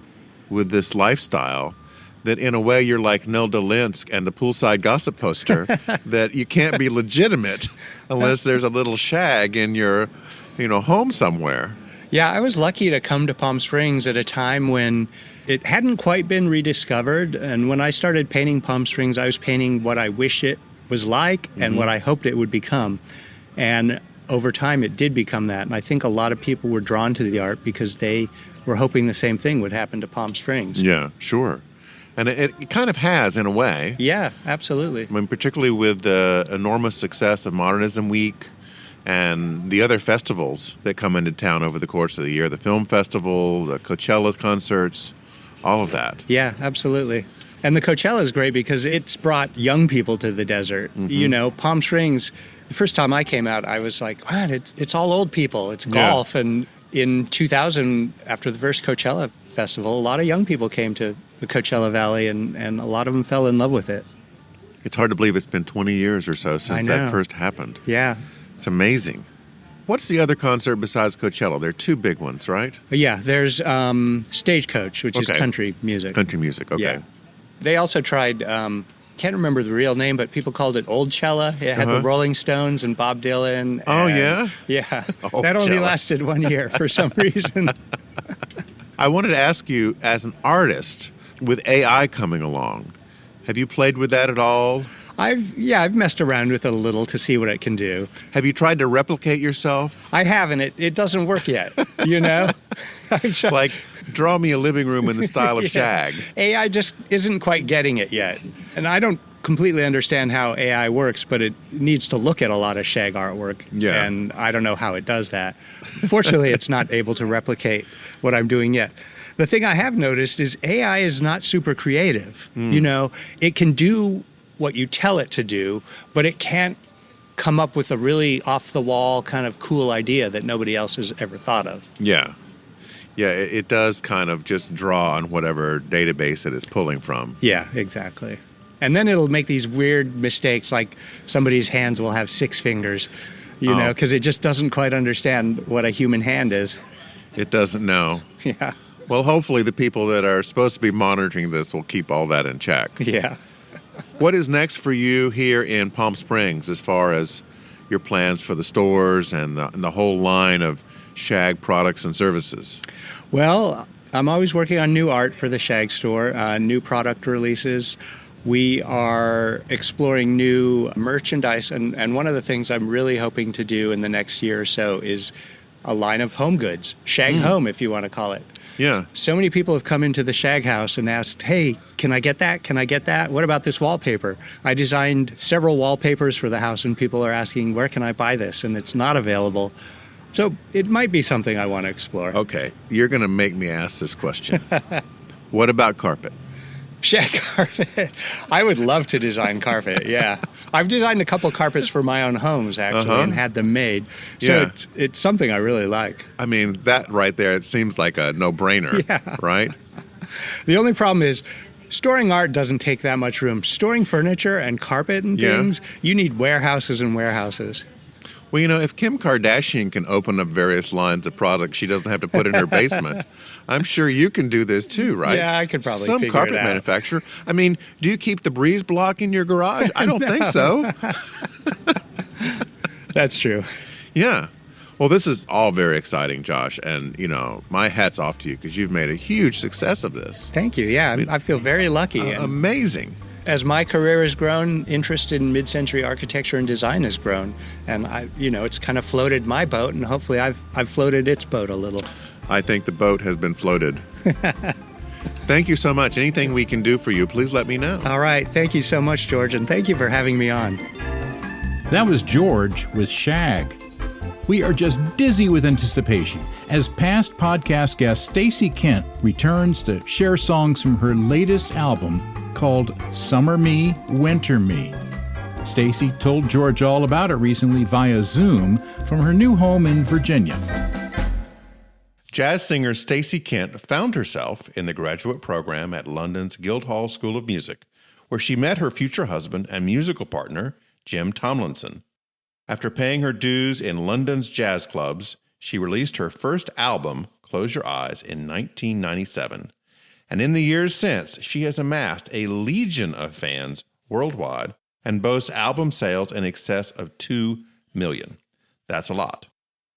with this lifestyle that in a way you're like Nelda Linsk and the poolside gossip poster that you can't be legitimate unless there's a little shag in your, home somewhere. Yeah, I was lucky to come to Palm Springs at a time when it hadn't quite been rediscovered. And when I started painting Palm Springs, I was painting what I wish it was like and what I hoped it would become. And over time, it did become that. And I think a lot of people were drawn to the art because they were hoping the same thing would happen to Palm Springs. Yeah, sure. And it kind of has, in a way. Yeah, absolutely. I mean, particularly with the enormous success of Modernism Week and the other festivals that come into town over the course of the year, the film festival, the Coachella concerts, all of that. Yeah, absolutely. And the Coachella is great because it's brought young people to the desert. Palm Springs, the first time I came out, I was like, man, it's all old people. It's golf. Yeah. And in 2000, after the first Coachella festival, a lot of young people came to the Coachella Valley, and a lot of them fell in love with it. It's hard to believe it's been 20 years or so since that first happened. Yeah. It's amazing. What's the other concert besides Coachella? There are 2 big ones, right? Yeah, there's Stagecoach, which is country music. Country music, okay. Yeah. They also tried... can't remember the real name, but people called it Old Cella. It had the Rolling Stones and Bob Dylan. Oh, yeah? Yeah. That only lasted 1 year for some reason. I wanted to ask you, as an artist, with AI coming along, have you played with that at all? I've messed around with it a little to see what it can do. Have you tried to replicate yourself? I haven't. It doesn't work yet, Like, draw me a living room in the style of Shag. AI just isn't quite getting it yet. And I don't completely understand how AI works, but it needs to look at a lot of Shag artwork. Yeah. And I don't know how it does that. Fortunately, it's not able to replicate what I'm doing yet. The thing I have noticed is AI is not super creative. It can do what you tell it to do, but it can't come up with a really off-the-wall kind of cool idea that nobody else has ever thought of. Yeah. Yeah, it does kind of just draw on whatever database it is pulling from. Yeah, exactly. And then it'll make these weird mistakes, like somebody's hands will have 6 fingers, because it just doesn't quite understand what a human hand is. It doesn't know. Yeah. Well, hopefully the people that are supposed to be monitoring this will keep all that in check. Yeah. What is next for you here in Palm Springs as far as your plans for the stores and the whole line of Shag products and services? Well, I'm always working on new art for the Shag store, new product releases. We are exploring new merchandise, and one of the things I'm really hoping to do in the next year or so is a line of home goods, Shag Home, if you want to call it. Yeah. So many people have come into the Shag house and asked, hey, can I get that? Can I get that? What about this wallpaper? I designed several wallpapers for the house, and people are asking, where can I buy this? And it's not available. So it might be something I want to explore. Okay. You're going to make me ask this question. What about carpet? Shag carpet. I would love to design carpet, yeah. I've designed a couple carpets for my own homes, actually, and had them made. So Yeah. it's something I really like. I mean, that right there, it seems like a no-brainer, Yeah. right? The only problem is storing art doesn't take that much room. Storing furniture and carpet and Yeah. things, you need warehouses and warehouses. Well, if Kim Kardashian can open up various lines of products she doesn't have to put in her basement, I'm sure you can do this too, right? Yeah, I could probably Some figure carpet it out. manufacturer. I mean, do you keep the breeze block in your garage? I don't think so. That's true. Yeah. Well, this is all very exciting, Josh. And, my hat's off to you because you've made a huge success of this. Thank you. Yeah, I feel very lucky. And Amazing. as my career has grown, interest in mid-century architecture and design has grown. And it's kind of floated my boat, and hopefully I've floated its boat a little. I think the boat has been floated. Thank you so much. Anything we can do for you, please let me know. All right. Thank you so much, George, and thank you for having me on. That was George with Shag. We are just dizzy with anticipation as past podcast guest Stacey Kent returns to share songs from her latest album called Summer Me, Winter Me. Stacey told George all about it recently via Zoom from her new home in Virginia. Jazz singer Stacey Kent found herself in the graduate program at London's Guildhall School of Music, where she met her future husband and musical partner, Jim Tomlinson. After paying her dues in London's jazz clubs, she released her first album, Close Your Eyes, in 1997. And in the years since, she has amassed a legion of fans worldwide and boasts album sales in excess of 2 million. That's a lot.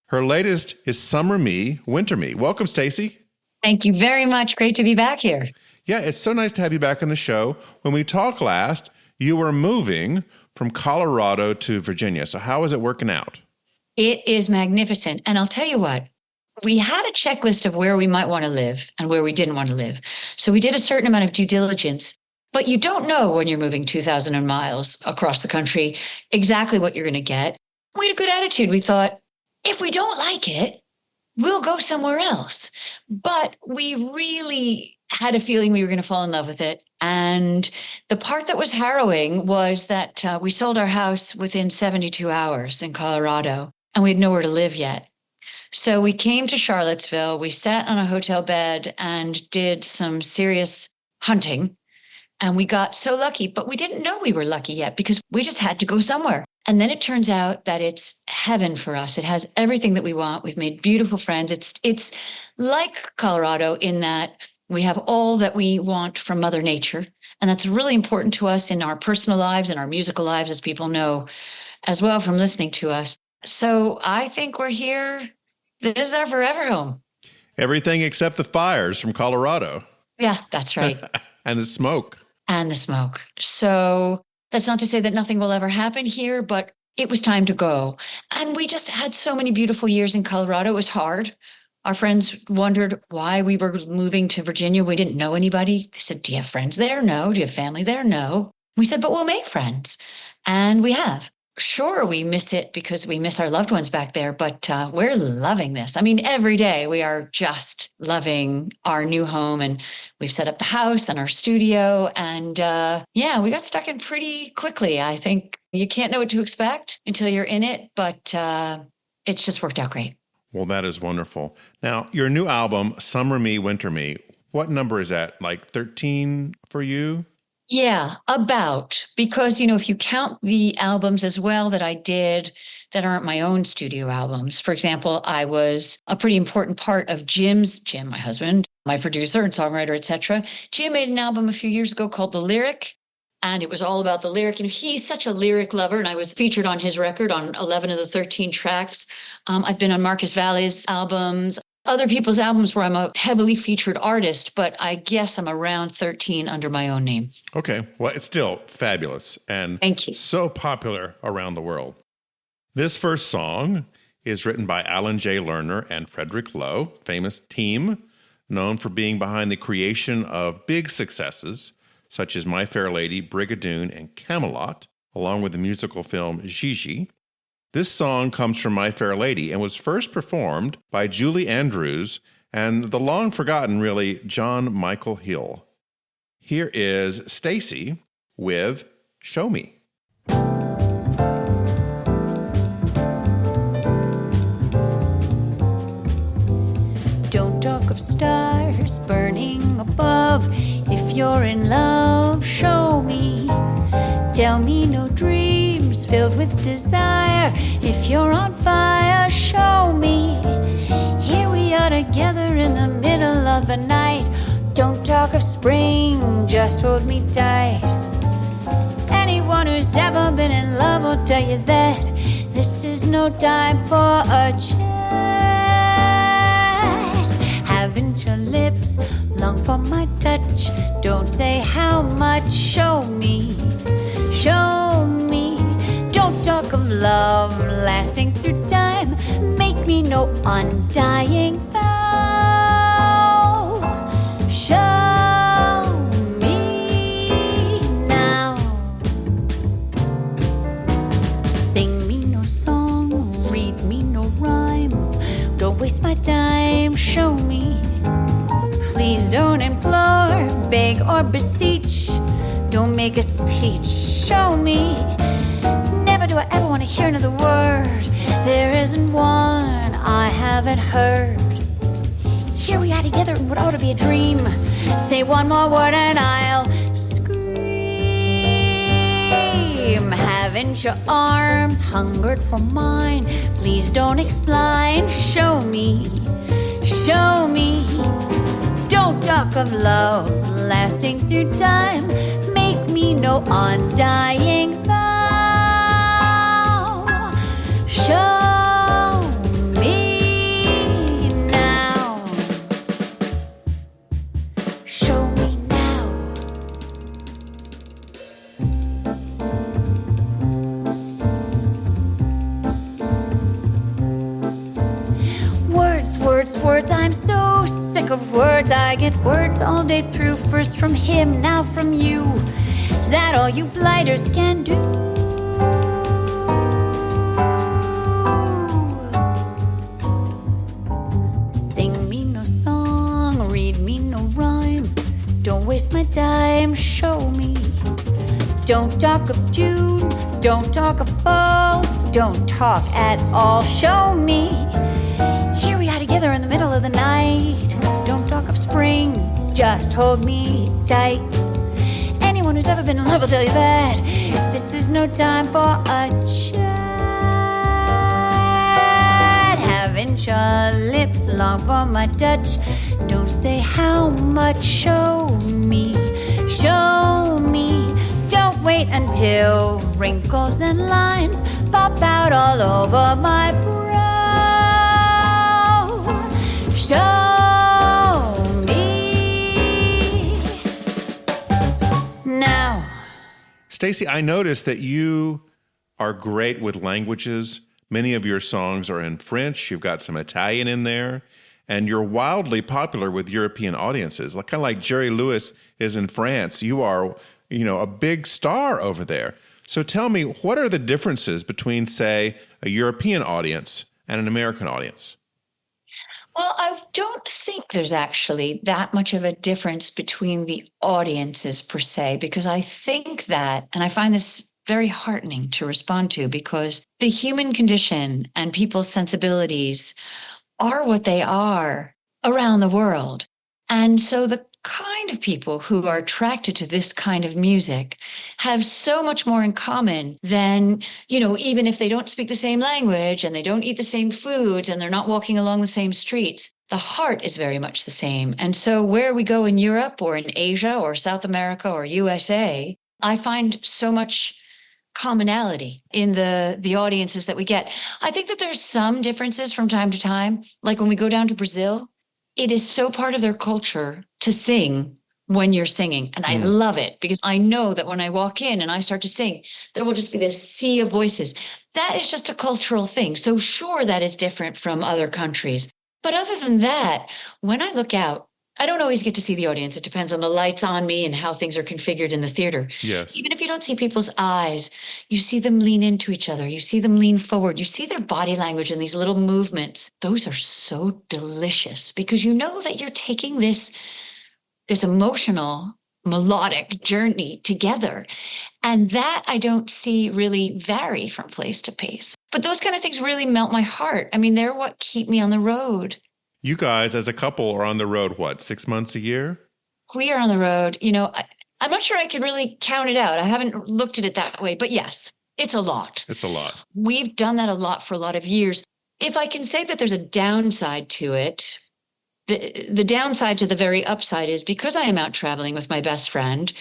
Her latest is Summer Me, Winter Me. Welcome, Stacey. Thank you very much. Great to be back here. Yeah, it's so nice to have you back on the show. When we talked last, you were moving from Colorado to Virginia. So how is it working out? It is magnificent. And I'll tell you what, we had a checklist of where we might want to live and where we didn't want to live. So we did a certain amount of due diligence, but you don't know when you're moving 2,000 miles across the country exactly what you're going to get. We had a good attitude. We thought, if we don't like it, we'll go somewhere else. But we really had a feeling we were going to fall in love with it. And the part that was harrowing was that we sold our house within 72 hours in Colorado, and we had nowhere to live yet. So we came to Charlottesville, we sat on a hotel bed and did some serious hunting. And we got so lucky, but we didn't know we were lucky yet because we just had to go somewhere. And then it turns out that it's heaven for us. It has everything that we want. We've made beautiful friends. It's like Colorado in that we have all that we want from Mother Nature. And that's really important to us in our personal lives and our musical lives, as people know as well from listening to us. So I think we're here. This is our forever home. Everything except the fires from Colorado. Yeah, that's right. And the smoke. And the smoke. So that's not to say that nothing will ever happen here, but it was time to go. And we just had so many beautiful years in Colorado. It was hard. Our friends wondered why we were moving to Virginia. We didn't know anybody. They said, do you have friends there? No. Do you have family there? No. We said, but we'll make friends. And we have. Sure, we miss it because we miss our loved ones back there, but we're loving this. I mean, every day we are just loving our new home, and we've set up the house and our studio. And we got stuck in pretty quickly. I think you can't know what to expect until you're in it, but it's just worked out great. Well, that is wonderful. Now, your new album, Summer Me, Winter Me, what number is that? Like 13 for you? Yeah, about. Because, if you count the albums as well that I did that aren't my own studio albums. For example, I was a pretty important part of Jim, my husband, my producer and songwriter, etc. Jim made an album a few years ago called The Lyric, and it was all about the lyric. He's such a lyric lover, and I was featured on his record on 11 of the 13 tracks. I've been on Marcus Valley's albums, other people's albums where I'm a heavily featured artist, but I guess I'm around 13 under my own name. Okay. Well, it's still fabulous and Thank you. So popular around the world. This first song is written by Alan J. Lerner and Frederick Lowe, famous team known for being behind the creation of big successes such as My Fair Lady, Brigadoon, and Camelot, along with the musical film Gigi. This song comes from My Fair Lady and was first performed by Julie Andrews and the long-forgotten, really, John Michael Hill. Here is Stacey with Show Me. Don't talk of stars burning above. If you're in love, show me. Tell me no dreams filled with desire. If you're on fire, show me. Here we are together in the middle of the night. Don't talk of spring, just hold me tight. Anyone who's ever been in love will tell you that this is no time for a chat. Haven't your lips long for my touch? Don't say how much, show me. Show me. Don't talk of love lasting through time. Make me no undying vow. Show me now. Sing me no song, read me no rhyme. Don't waste my time, show me. Please don't implore, beg or beseech. Don't make a speech, show me. Never do I ever want to hear another word. There isn't one I haven't heard. Here we are together in what ought to be a dream. Say one more word and I'll scream. Haven't your arms hungered for mine? Please don't explain, show me. Show me. Don't talk of love lasting through time. Make me no undying vow. Show me now. Show me now. Words, words, words, I'm so sick of words. I get words all day through. First from him, now from you. Is that all you blighters can do? Sing me no song, read me no rhyme. Don't waste my time, show me. Don't talk of June, don't talk of fall. Don't talk at all, show me. Here we are together in the middle of the night. Don't talk of spring, just hold me tight. Anyone who's ever been in love will tell you that this is no time for a chat. Haven't your lips long for my touch? Don't say how much, show me. Show me. Don't wait until wrinkles and lines pop out all over my brow. Show me now. Stacey, I noticed that you are great with languages. Many of your songs are in French. You've got some Italian in there. And you're wildly popular with European audiences. Kind of like Jerry Lewis is in France. You are, a big star over there. So tell me, what are the differences between, say, a European audience and an American audience? Well, I don't think there's actually that much of a difference between the audiences per se, because I think that, and I find this very heartening to respond to, because the human condition and people's sensibilities are what they are around the world. And so the kind of people who are attracted to this kind of music have so much more in common than, even if they don't speak the same language and they don't eat the same foods and they're not walking along the same streets, the heart is very much the same. And so where we go in Europe or in Asia or South America or USA, I find so much commonality in the audiences that we get. I think that there's some differences from time to time. Like when we go down to Brazil, it is so part of their culture to sing when you're singing. And I love it because I know that when I walk in and I start to sing, there will just be this sea of voices. That is just a cultural thing. So sure, that is different from other countries. But other than that, when I look out, I don't always get to see the audience. It depends on the lights on me and how things are configured in the theater. Yes. Even if you don't see people's eyes, you see them lean into each other. You see them lean forward. You see their body language and these little movements. Those are so delicious because you know that you're taking this emotional melodic journey together. And that I don't see really vary from place to place. But those kind of things really melt my heart. I mean, they're what keep me on the road. You guys, as a couple, are on the road, what, 6 months a year? We are on the road. I'm not sure I could really count it out. I haven't looked at it that way. But yes, it's a lot. It's a lot. We've done that a lot for a lot of years. If I can say that there's a downside to it, the downside to the very upside is because I am out traveling with my best friend,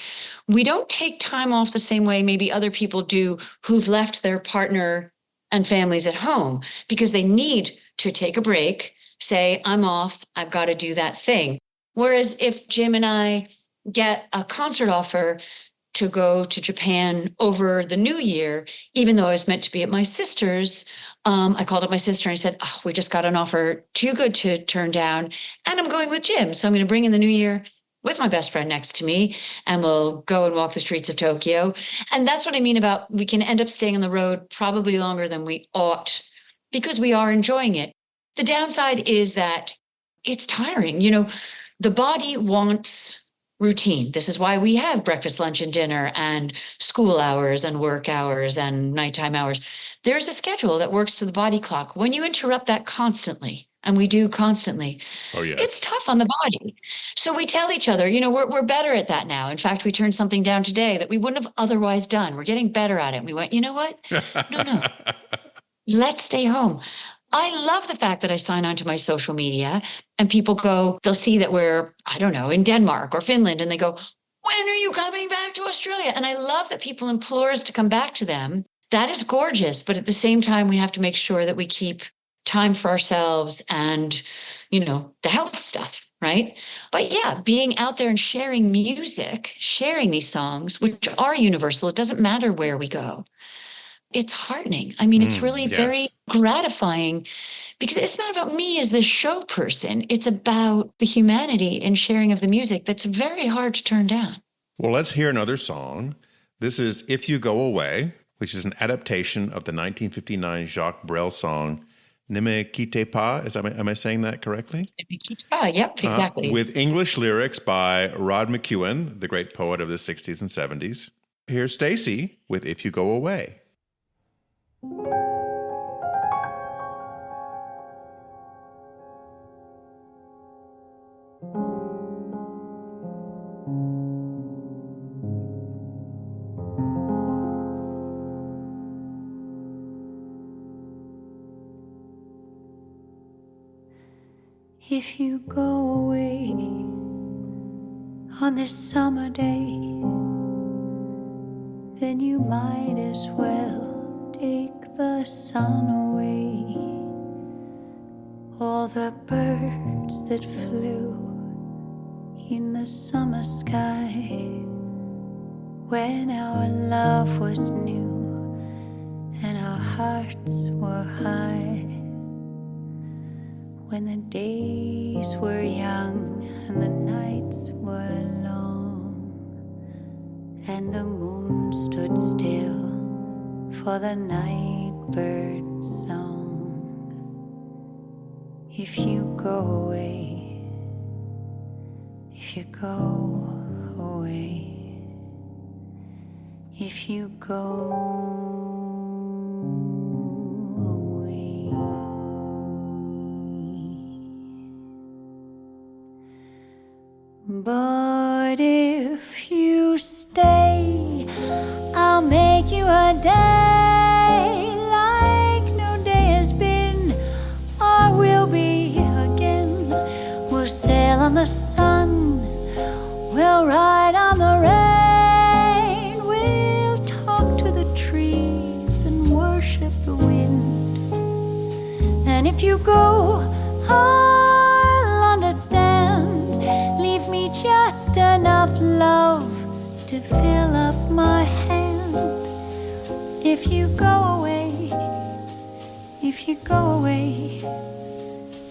we don't take time off the same way maybe other people do who've left their partner and families at home because they need to take a break, say, I'm off, I've got to do that thing. Whereas if Jim and I get a concert offer to go to Japan over the new year, even though I was meant to be at my sister's, I called up my sister and I said, we just got an offer too good to turn down. And I'm going with Jim. So I'm going to bring in the new year with my best friend next to me and we'll go and walk the streets of Tokyo. And that's what I mean about we can end up staying on the road probably longer than we ought because we are enjoying it. The downside is that it's tiring. The body wants routine. This is why we have breakfast, lunch, and dinner and school hours and work hours and nighttime hours. There's a schedule that works to the body clock. When you interrupt that constantly, and we do constantly, it's tough on the body. So we tell each other, we're better at that now. In fact, we turned something down today that we wouldn't have otherwise done. We're getting better at it. And we went, you know what? No. Let's stay home. I love the fact that I sign on to my social media and people they'll see that we're, I don't know, in Denmark or Finland, and they go, when are you coming back to Australia? And I love that people implore us to come back to them. That is gorgeous. But at the same time, we have to make sure that we keep time for ourselves and, the health stuff, right? But yeah, being out there and sharing music, sharing these songs, which are universal, it doesn't matter where we go. It's heartening. I mean, it's really very gratifying because it's not about me as the show person. It's about the humanity and sharing of the music that's very hard to turn down. Well, let's hear another song. This is If You Go Away, which is an adaptation of the 1959 Jacques Brel song, Ne me quittez pas. Am I saying that correctly? Ne me quittez pas. Yep, exactly. With English lyrics by Rod McEwen, the great poet of the 60s and 70s. Here's Stacey with If You Go Away. If you go away on this summer day, then you might as well take the sun away. All the birds that flew in the summer sky when our love was new and our hearts were high. When the days were young and the nights were long, and the moon stood still for the night bird's song. If you go away, if you go away, if you go but if you stay, I'll make you a day like no day has been or will be again. We'll sail on the sun, we'll ride on the rain, we'll talk to the trees and worship the wind. And if you go, I'll understand. Leave me just enough love to fill up my hand. If you go away, if you go away,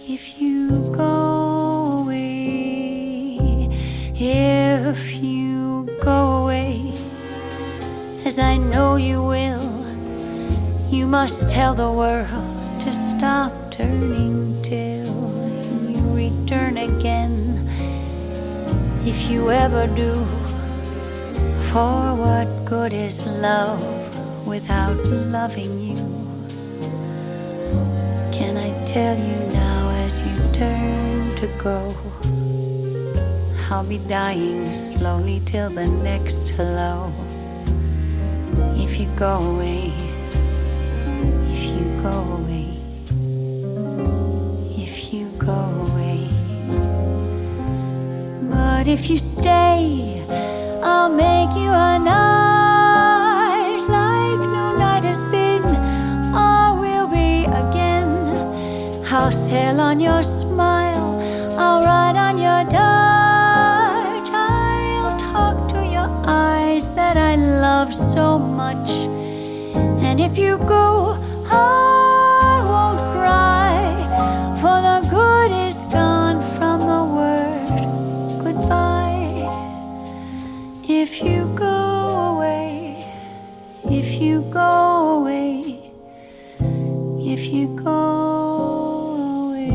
if you go away, if you go away, as I know you will, you must tell the world to stop turning till you return again. If you ever do, For what good is love without loving you? Can I tell you now as you turn to go? I'll be dying slowly till the next hello. If you go away, if you go away, if you go away. But if you stay, I'll make you a night like no night has been or will be again. I'll sail on your smile, I'll ride on your dart, I'll talk to your eyes that I love so much. And if you go, I won't cry, for the good is gone from the word goodbye. If you go away, if you go away, if you go away.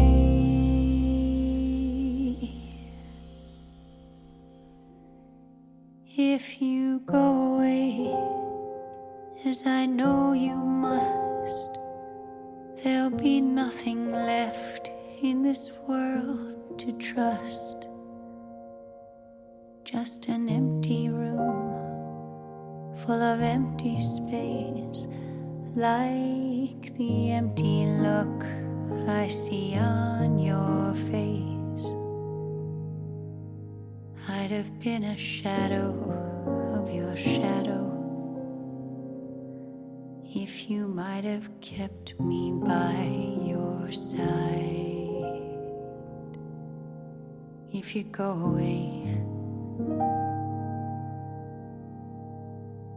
If you go away, as I know you must, there'll be nothing left in this world to trust. Just an empty room full of empty space, like the empty look I see on your face. I'd have been a shadow of your shadow if you might have kept me by your side. If you go away,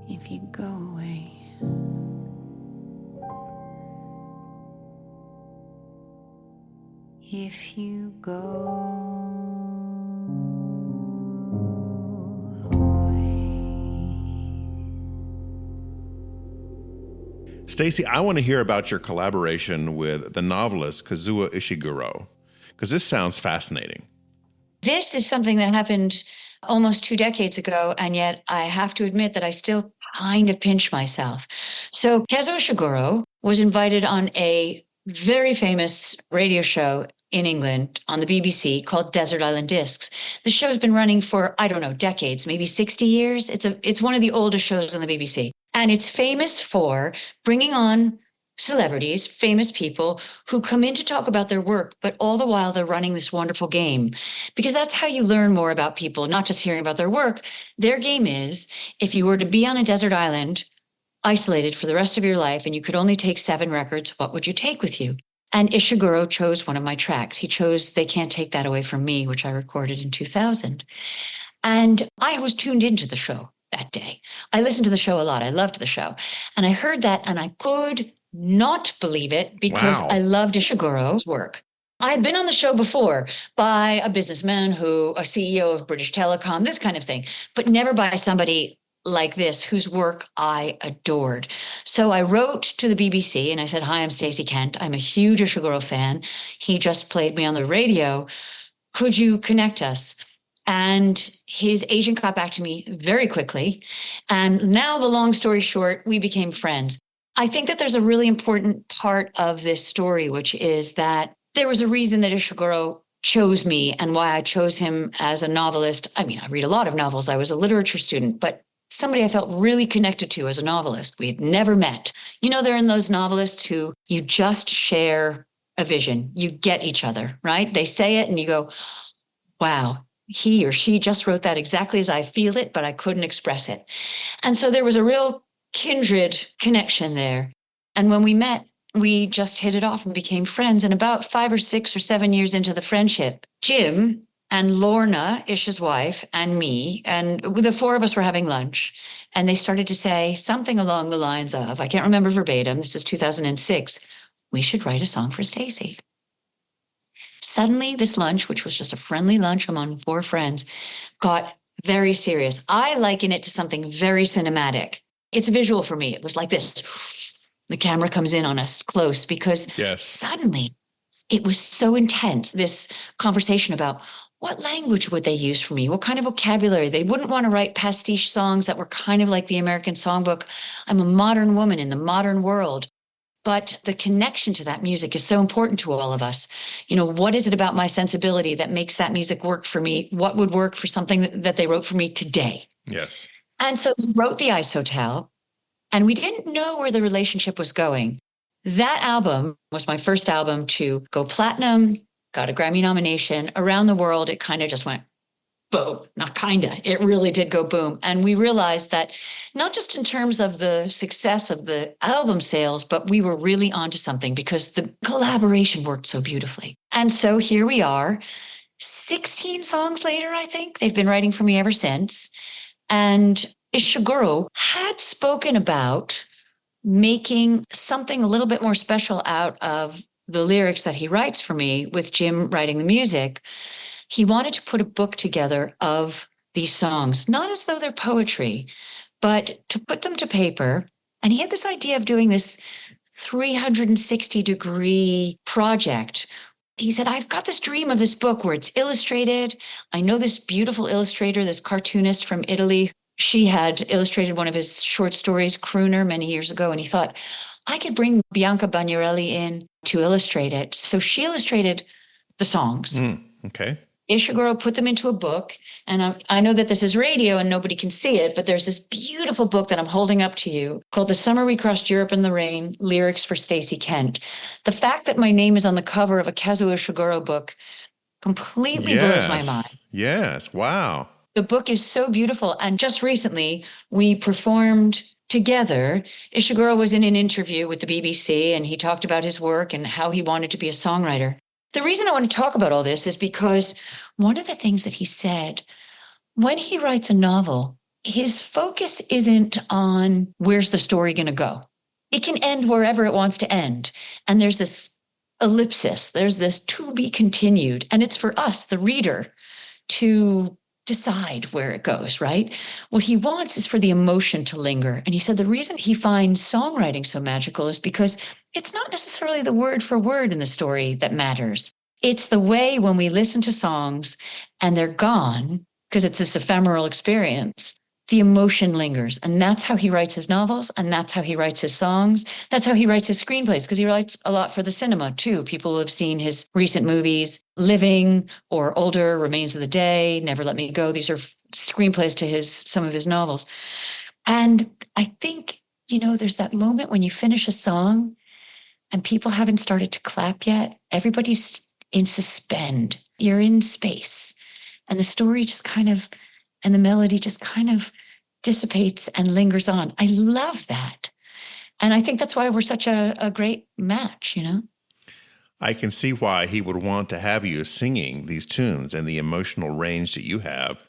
if you go away. If you go Stacey, I want to hear about your collaboration with the novelist Kazuo Ishiguro, because this sounds fascinating. This is something that happened almost 2 decades ago, and yet I have to admit that I still kind of pinch myself. So Kazuo Ishiguro was invited on a very famous radio show in England on the BBC called Desert Island Discs. The show's been running for, I don't know, decades, maybe 60 years. It's one of the oldest shows on the BBC. And it's famous for bringing on celebrities, famous people who come in to talk about their work, but all the while they're running this wonderful game. Because that's how you learn more about people, not just hearing about their work. Their game is, if you were to be on a desert island, isolated for the rest of your life, and you could only take 7 records, what would you take with you? And Ishiguro chose one of my tracks. He chose They Can't Take That Away From Me, which I recorded in 2000. And I was tuned into the show that day. I listened to the show a lot. I loved the show. And I heard that and I could not believe it because I loved Ishiguro's work. I had been on the show before by a businessman a CEO of British Telecom, this kind of thing, but never by somebody like this, whose work I adored. So I wrote to the BBC and I said, "Hi, I'm Stacey Kent. I'm a huge Ishiguro fan. He just played me on the radio. Could you connect us?" And his agent got back to me very quickly. And now, the long story short, we became friends. I think that there's a really important part of this story, which is that there was a reason that Ishiguro chose me and why I chose him as a novelist. I mean, I read a lot of novels. I was a literature student, but somebody I felt really connected to as a novelist. We had never met. You know, there are those novelists who you just share a vision. You get each other, right? They say it and you go, wow, he or she just wrote that exactly as I feel it, but I couldn't express it. And so there was a real kindred connection there. And when we met, we just hit it off and became friends. And about 5 or 6 or 7 years into the friendship, Jim and Lorna, Isha's wife, and me, and the 4 of us were having lunch. And they started to say something along the lines of, I can't remember verbatim, this was 2006, we should write a song for Stacey. Suddenly, this lunch, which was just a friendly lunch among 4 friends, got very serious. I liken it to something very cinematic. It's visual for me. It was like this. The camera comes in on us close because suddenly it was so intense, this conversation about what language would they use for me? What kind of vocabulary? They wouldn't want to write pastiche songs that were kind of like the American songbook. I'm a modern woman in the modern world. But the connection to that music is so important to all of us. What is it about my sensibility that makes that music work for me? What would work for something that they wrote for me today? Yes. And so we wrote The Ice Hotel, and we didn't know where the relationship was going. That album was my first album to go platinum, got a Grammy nomination. Around the world, it kind of just went boom. Not kind of. It really did go boom. And we realized that not just in terms of the success of the album sales, but we were really onto something because the collaboration worked so beautifully. And so here we are, 16 songs later, I think. They've been writing for me ever since. And Ishiguro had spoken about making something a little bit more special out of the lyrics that he writes for me with Jim writing the music. He wanted to put a book together of these songs, not as though they're poetry, but to put them to paper. And he had this idea of doing this 360-degree project. He said, I've got this dream of this book where it's illustrated. I know this beautiful illustrator, this cartoonist from Italy. She had illustrated one of his short stories, Crooner, many years ago. And he thought, I could bring Bianca Bagnarelli in to illustrate it. So she illustrated the songs. Okay. Ishiguro put them into a book. And I know that this is radio and nobody can see it, but there's this beautiful book that I'm holding up to you called The Summer We Crossed Europe in the Rain, Lyrics for Stacey Kent. The fact that my name is on the cover of a Kazuo Ishiguro book completely blows my mind. Yes. Wow. The book is so beautiful. And just recently, we performed together. Ishiguro was in an interview with the BBC, and he talked about his work and how he wanted to be a songwriter. The reason I want to talk about all this is because one of the things that he said, when he writes a novel, his focus isn't on where's the story going to go. It can end wherever it wants to end. And there's this ellipsis, there's this to be continued. And it's for us, the reader, to decide where it goes, right? What he wants is for the emotion to linger. And he said the reason he finds songwriting so magical is because it's not necessarily the word for word in the story that matters. It's the way when we listen to songs and they're gone, because it's this ephemeral experience, the emotion lingers. And that's how he writes his novels. And that's how he writes his songs. That's how he writes his screenplays, because he writes a lot for the cinema too. People who have seen his recent movies, Living or older, Remains of the Day, Never Let Me Go. These are screenplays to some of his novels. And I think, there's that moment when you finish a song and people haven't started to clap yet. Everybody's in suspend. You're in space. And the story just and the melody just kind of dissipates and lingers on. I love that. And I think that's why we're such a great match, I can see why he would want to have you singing these tunes and the emotional range that you have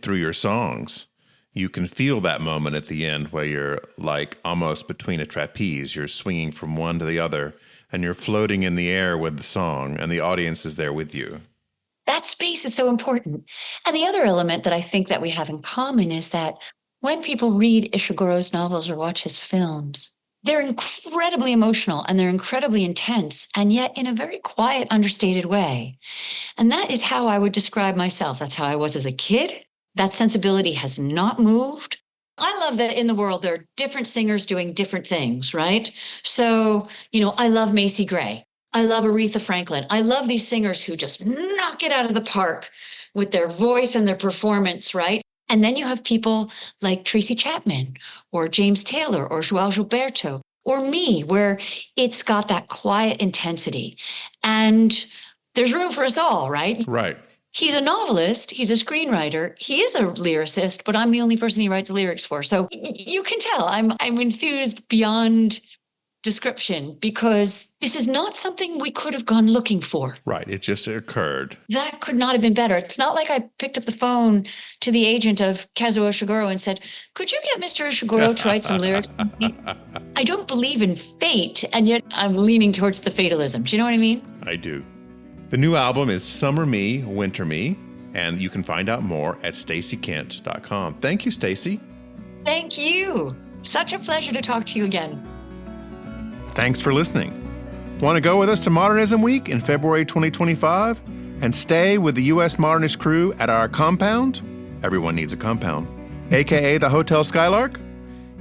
through your songs. You can feel that moment at the end where you're like almost between a trapeze. You're swinging from one to the other and you're floating in the air with the song and the audience is there with you. That space is so important. And the other element that I think that we have in common is that when people read Ishiguro's novels or watch his films, they're incredibly emotional and they're incredibly intense, and yet in a very quiet, understated way. And that is how I would describe myself. That's how I was as a kid. That sensibility has not moved. I love that in the world, there are different singers doing different things, right? So, I love Macy Gray. I love Aretha Franklin. I love these singers who just knock it out of the park with their voice and their performance, right? And then you have people like Tracy Chapman or James Taylor or João Gilberto or me, where it's got that quiet intensity. And there's room for us all, right? Right. He's a novelist. He's a screenwriter. He is a lyricist, but I'm the only person he writes lyrics for. So you can tell I'm enthused beyond description, because this is not something we could have gone looking for. Right. It just occurred. That could not have been better. It's not like I picked up the phone to the agent of Kazuo Ishiguro and said, could you get Mr. Ishiguro to write some lyrics? I don't believe in fate, and yet I'm leaning towards the fatalism. Do you know what I mean? I do. The new album is Summer Me, Winter Me, and you can find out more at staceykent.com. Thank you, Stacey. Thank you. Such a pleasure to talk to you again. Thanks for listening. Want to go with us to Modernism Week in February 2025? and stay with the U.S. Modernist crew at our compound? Everyone needs a compound. AKA the Hotel Skylark?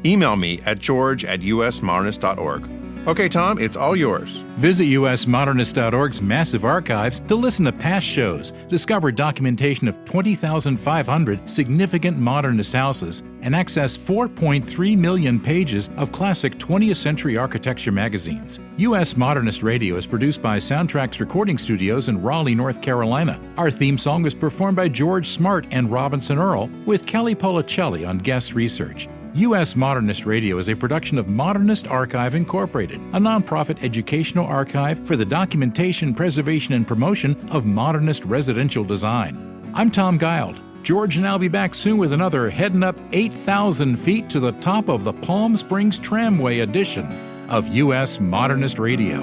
Email me at george@usmodernist.org. Okay, Tom, it's all yours. Visit usmodernist.org's massive archives to listen to past shows, discover documentation of 20,500 significant modernist houses, and access 4.3 million pages of classic 20th century architecture magazines. U.S. Modernist Radio is produced by Soundtracks Recording Studios in Raleigh, North Carolina. Our theme song was performed by George Smart and Robinson Earl, with Kelly Policelli on guest research. U.S. Modernist Radio is a production of Modernist Archive Incorporated, a nonprofit educational archive for the documentation, preservation, and promotion of modernist residential design. I'm Tom Guild. George and I'll be back soon with another heading up 8,000 feet to the top of the Palm Springs Tramway edition of U.S. Modernist Radio.